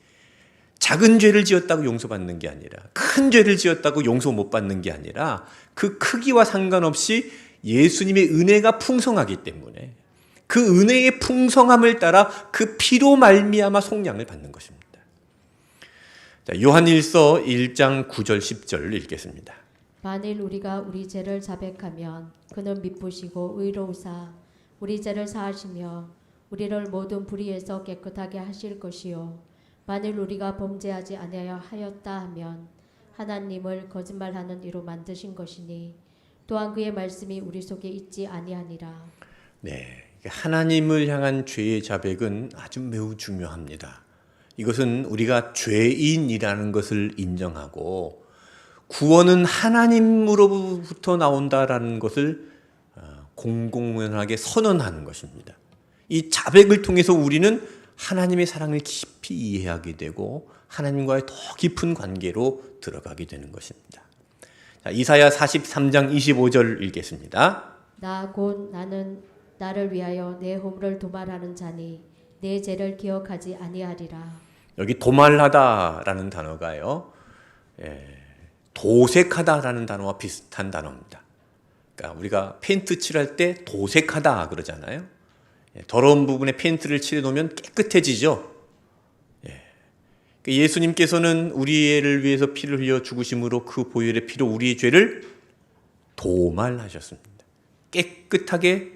A: 작은 죄를 지었다고 용서받는 게 아니라, 큰 죄를 지었다고 용서 못 받는 게 아니라, 그 크기와 상관없이 예수님의 은혜가 풍성하기 때문에 그 은혜의 풍성함을 따라 그 피로 말미암아 속량을 받는 것입니다. 자, 요한일서 1장 9절 10절 읽겠습니다.
B: 만일 우리가 우리 죄를 자백하면 그는 미쁘시고 의로우사 우리 죄를 사하시며 우리를 모든 불의에서 깨끗하게 하실 것이요 만일 우리가 범죄하지 아니하였다 하면 하나님을 거짓말하는 이로 만드신 것이니 또한 그의 말씀이 우리 속에 있지 아니하니라.
A: 네, 하나님을 향한 죄의 자백은 아주 매우 중요합니다. 이것은 우리가 죄인이라는 것을 인정하고 구원은 하나님으로부터 나온다라는 것을 공공연하게 선언하는 것입니다. 이 자백을 통해서 우리는 하나님의 사랑을 깊이 이해하게 되고 하나님과의 더 깊은 관계로 들어가게 되는 것입니다. 자, 이사야 43장 25절 읽겠습니다.
B: 나 곧 나는 나를 위하여 내 허물을 도말하는 자니 내 죄를 기억하지 아니하리라.
A: 여기 도말하다라는 단어가요, 도색하다라는 단어와 비슷한 단어입니다. 그러니까 우리가 페인트 칠할 때 도색하다 그러잖아요. 더러운 부분에 페인트를 칠해 놓으면 깨끗해지죠. 예수님께서는 우리를 위해서 피를 흘려 죽으심으로 그 보혈의 피로 우리의 죄를 도말하셨습니다. 깨끗하게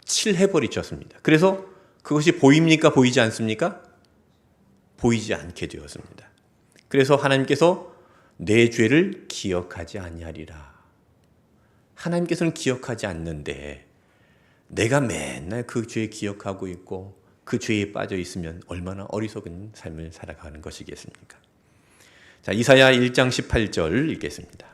A: 칠해버리셨습니다. 그래서 그것이 보입니까? 보이지 않습니까? 보이지 않게 되었습니다. 그래서 하나님께서 내 죄를 기억하지 아니하리라. 하나님께서는 기억하지 않는데 내가 맨날 그 죄 기억하고 있고 그 죄에 빠져 있으면 얼마나 어리석은 삶을 살아가는 것이겠습니까? 자, 이사야 1장 18절 읽겠습니다.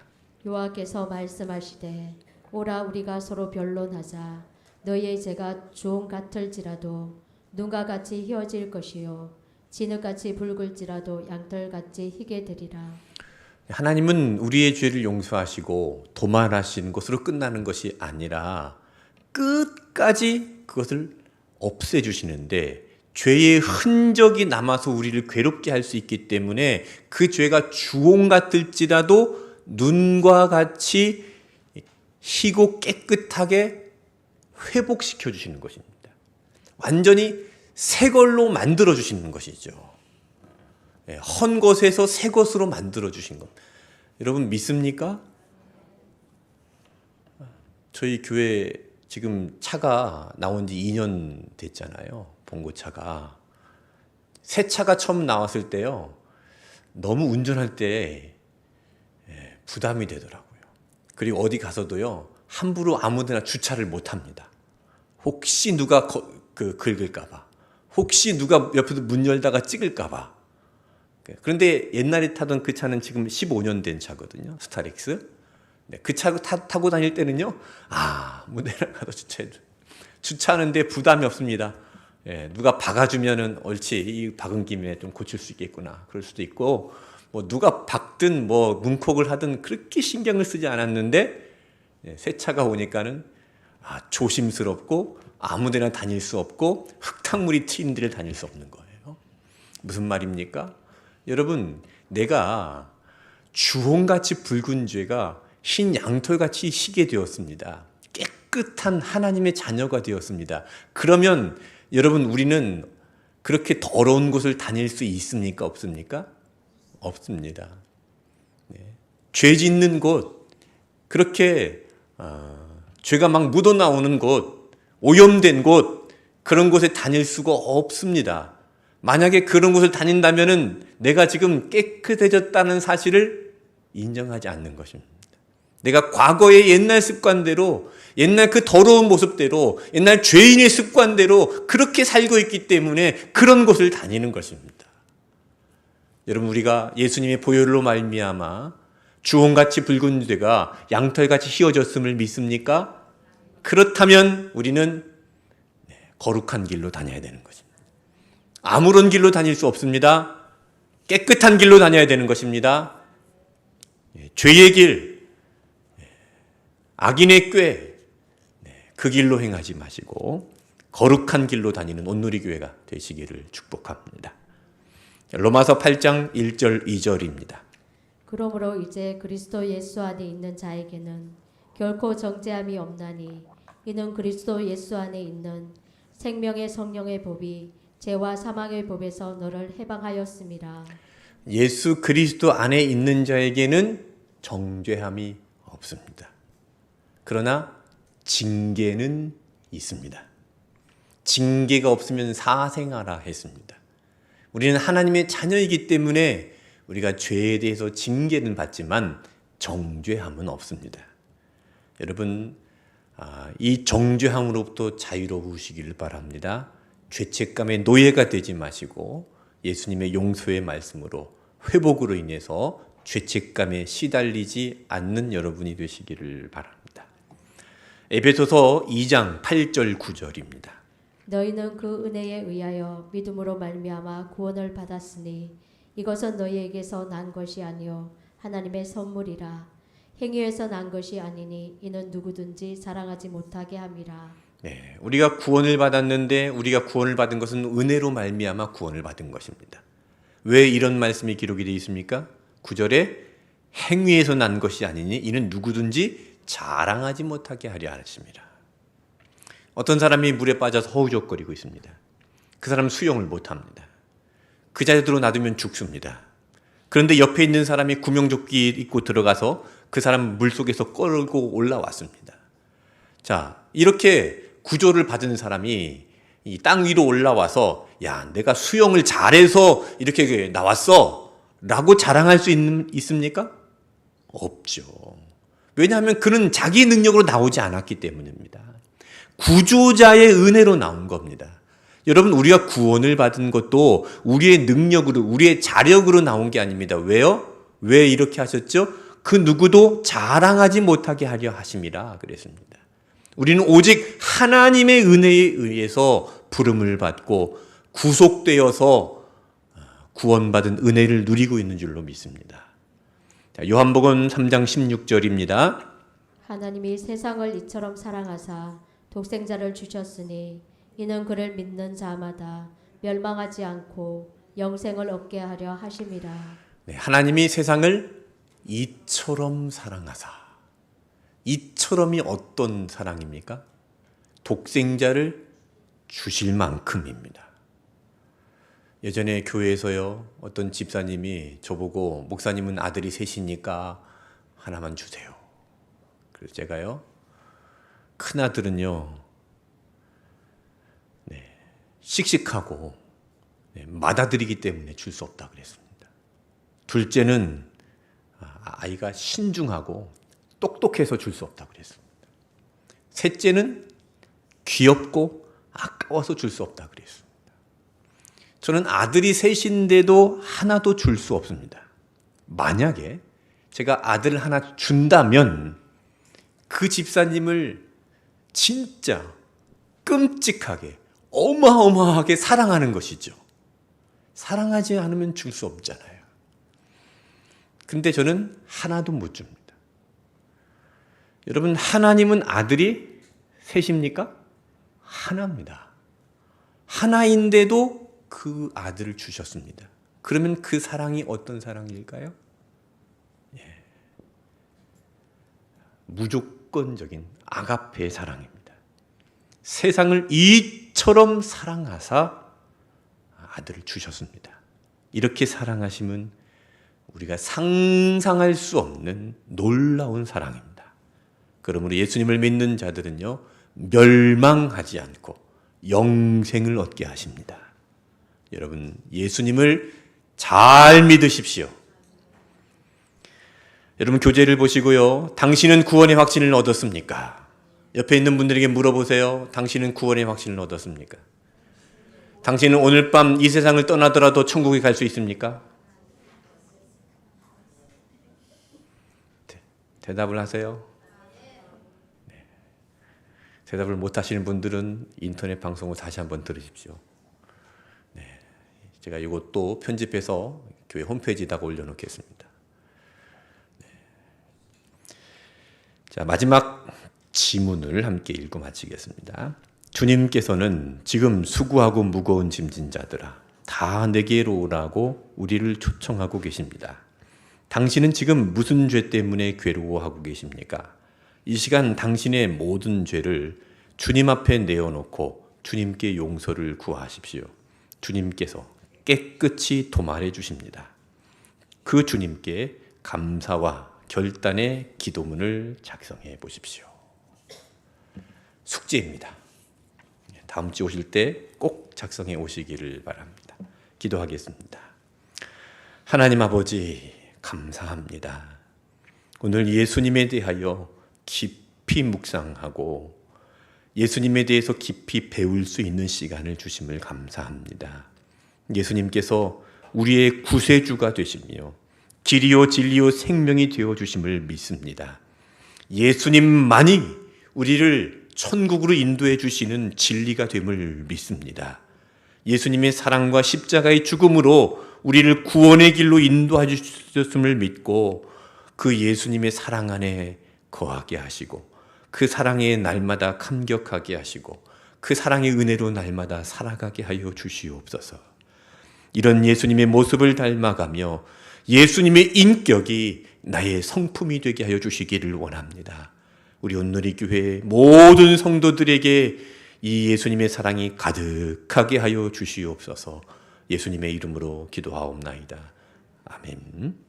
B: 여호와께서 말씀하시되 오라 우리가 서로 변론하자 너희의 죄가 주홍 같을지라도 눈과 같이 희어질 것이요 진흙같이 붉을지라도 양털같이 희게 되리라.
A: 하나님은 우리의 죄를 용서하시고 도말하시는 것으로 끝나는 것이 아니라 끝까지 그것을 없애주시는데 죄의 흔적이 남아서 우리를 괴롭게 할 수 있기 때문에 그 죄가 주홍 같을지라도 눈과 같이 희고 깨끗하게 회복시켜 주시는 것입니다. 완전히 새 걸로 만들어 주시는 것이죠. 헌 것에서 새 것으로 만들어 주신 것. 여러분 믿습니까? 저희 교회 지금 차가 나온 지 2년 됐잖아요. 봉고차가. 새 차가 처음 나왔을 때요. 너무 운전할 때 부담이 되더라고요. 그리고 어디 가서도요. 함부로 아무데나 주차를 못 합니다. 혹시 누가 긁을까 봐. 혹시 누가 옆에서 문 열다가 찍을까 봐. 그런데 옛날에 타던 그 차는 지금 15년 된 차거든요. 스타렉스. 그 차 타고 다닐 때는요. 아무데나 가도 주차하는데 부담이 없습니다. 누가 박아주면은 옳지. 이 박은 김에 좀 고칠 수 있겠구나. 그럴 수도 있고 뭐 누가 박든 뭐 문콕을 하든 그렇게 신경을 쓰지 않았는데 새 차가 오니까는 조심스럽고 아무데나 다닐 수 없고 흙탕물이 튀는 데를 다닐 수 없는 거예요. 무슨 말입니까? 여러분, 내가 주홍같이 붉은 죄가 흰 양털같이 희게 되었습니다. 깨끗한 하나님의 자녀가 되었습니다. 그러면 여러분, 우리는 그렇게 더러운 곳을 다닐 수 있습니까? 없습니까? 없습니다. 죄 짓는 곳, 그렇게 죄가 막 묻어나오는 곳, 오염된 곳, 그런 곳에 다닐 수가 없습니다. 만약에 그런 곳을 다닌다면은 내가 지금 깨끗해졌다는 사실을 인정하지 않는 것입니다. 내가 과거의 옛날 습관대로, 옛날 그 더러운 모습대로, 옛날 죄인의 습관대로 그렇게 살고 있기 때문에 그런 곳을 다니는 것입니다. 여러분, 우리가 예수님의 보혈로 말미암아 주홍같이 붉은 죄가 양털같이 휘어졌음을 믿습니까? 그렇다면 우리는 거룩한 길로 다녀야 되는 것입니다. 아무런 길로 다닐 수 없습니다. 깨끗한 길로 다녀야 되는 것입니다. 죄의 길, 악인의 꾀, 그 길로 행하지 마시고 거룩한 길로 다니는 온누리교회가 되시기를 축복합니다. 로마서 8장 1절 2절입니다.
B: 그러므로 이제 그리스도 예수 안에 있는 자에게는 결코 정죄함이 없나니 이는 그리스도 예수 안에 있는 생명의 성령의 법이 죄와 사망의 법에서 너를 해방하였음이라.
A: 예수 그리스도 안에 있는 자에게는 정죄함이 없습니다. 그러나 징계는 있습니다. 징계가 없으면 사생하라 했습니다. 우리는 하나님의 자녀이기 때문에 우리가 죄에 대해서 징계는 받지만 정죄함은 없습니다. 여러분, 이 정죄함으로부터 자유로우시기를 바랍니다. 죄책감의 노예가 되지 마시고 예수님의 용서의 말씀으로 회복으로 인해서 죄책감에 시달리지 않는 여러분이 되시기를 바랍니다. 에베소서 2장 8절 9절입니다.
B: 너희는 그 은혜에 의하여 믿음으로 말미암아 구원을 받았으니 이것은 너희에게서 난 것이 아니요 하나님의 선물이라. 행위에서 난 것이 아니니 이는 누구든지 자랑하지 못하게 함이라.
A: 네, 우리가 구원을 받았는데 우리가 구원을 받은 것은 은혜로 말미암아 구원을 받은 것입니다. 왜 이런 말씀이 기록이 되어 있습니까? 9절에 행위에서 난 것이 아니니 이는 누구든지 자랑하지 못하게 하려 하십니다. 어떤 사람이 물에 빠져서 허우적거리고 있습니다. 그 사람은 수영을 못합니다. 그 자리로 놔두면 죽습니다. 그런데 옆에 있는 사람이 구명조끼 입고 들어가서 그 사람 물속에서 끌고 올라왔습니다. 자, 이렇게 구조를 받은 사람이 이 땅 위로 올라와서 야, 내가 수영을 잘해서 이렇게 나왔어 라고 자랑할 수 있습니까? 없죠. 왜냐하면 그는 자기 능력으로 나오지 않았기 때문입니다. 구조자의 은혜로 나온 겁니다. 여러분, 우리가 구원을 받은 것도 우리의 능력으로, 우리의 자력으로 나온 게 아닙니다. 왜요? 왜 이렇게 하셨죠? 그 누구도 자랑하지 못하게 하려 하심이라 그랬습니다. 우리는 오직 하나님의 은혜에 의해서 부름을 받고 구속되어서 구원받은 은혜를 누리고 있는 줄로 믿습니다. 요한복음 3장 16절입니다.
B: 하나님이 세상을 이처럼 사랑하사 독생자를 주셨으니 이는 그를 믿는 자마다 멸망하지 않고 영생을 얻게 하려 하심이라.
A: 네, 하나님이 세상을 이처럼 사랑하사. 이처럼이 어떤 사랑입니까? 독생자를 주실 만큼입니다. 예전에 교회에서요, 어떤 집사님이 저보고 목사님은 아들이 셋이니까 하나만 주세요. 그래서 제가요, 큰 아들은요, 씩씩하고 맏아들이기 때문에 줄 수 없다 그랬습니다. 둘째는 아이가 신중하고 똑똑해서 줄 수 없다 그랬습니다. 셋째는 귀엽고 아까워서 줄 수 없다 그랬습니다. 저는 아들이 셋인데도 하나도 줄 수 없습니다. 만약에 제가 아들을 하나 준다면 그 집사님을 진짜 끔찍하게 어마어마하게 사랑하는 것이죠. 사랑하지 않으면 줄 수 없잖아요. 근데 저는 하나도 못 줍니다. 여러분, 하나님은 아들이 셋입니까? 하나입니다. 하나인데도 그 아들을 주셨습니다. 그러면 그 사랑이 어떤 사랑일까요? 무조건적인 아가페의 사랑입니다. 세상을 이처럼 사랑하사 아들을 주셨습니다. 이렇게 사랑하심은 우리가 상상할 수 없는 놀라운 사랑입니다. 그러므로 예수님을 믿는 자들은요, 멸망하지 않고 영생을 얻게 하십니다. 여러분, 예수님을 잘 믿으십시오. 여러분, 교재를 보시고요, 당신은 구원의 확신을 얻었습니까? 옆에 있는 분들에게 물어보세요. 당신은 구원의 확신을 얻었습니까? 당신은 오늘 밤 이 세상을 떠나더라도 천국에 갈 수 있습니까? 대답을 하세요. 네. 대답을 못 하시는 분들은 인터넷 방송을 다시 한번 들으십시오. 네. 제가 이것도 편집해서 교회 홈페이지에다가 올려놓겠습니다. 네. 자, 마지막 지문을 함께 읽고 마치겠습니다. 주님께서는 지금 수고하고 무거운 짐진 자들아, 다 내게로 오라고 우리를 초청하고 계십니다. 당신은 지금 무슨 죄 때문에 괴로워하고 계십니까? 이 시간 당신의 모든 죄를 주님 앞에 내어놓고 주님께 용서를 구하십시오. 주님께서 깨끗이 도말해 주십니다. 그 주님께 감사와 결단의 기도문을 작성해 보십시오. 숙제입니다. 다음 주 오실 때 꼭 작성해 오시기를 바랍니다. 기도하겠습니다. 하나님 아버지, 감사합니다. 오늘 예수님에 대하여 깊이 묵상하고 예수님에 대해서 깊이 배울 수 있는 시간을 주심을 감사합니다. 예수님께서 우리의 구세주가 되시며 길이요 진리요 생명이 되어 주심을 믿습니다. 예수님만이 우리를 천국으로 인도해 주시는 진리가 됨을 믿습니다. 예수님의 사랑과 십자가의 죽음으로 우리를 구원의 길로 인도해 주셨음을 믿고 그 예수님의 사랑 안에 거하게 하시고 그 사랑에 날마다 감격하게 하시고 그 사랑의 은혜로 날마다 살아가게 하여 주시옵소서. 이런 예수님의 모습을 닮아가며 예수님의 인격이 나의 성품이 되게 하여 주시기를 원합니다. 우리 온누리 교회 모든 성도들에게 이 예수님의 사랑이 가득하게 하여 주시옵소서. 예수님의 이름으로 기도하옵나이다. 아멘.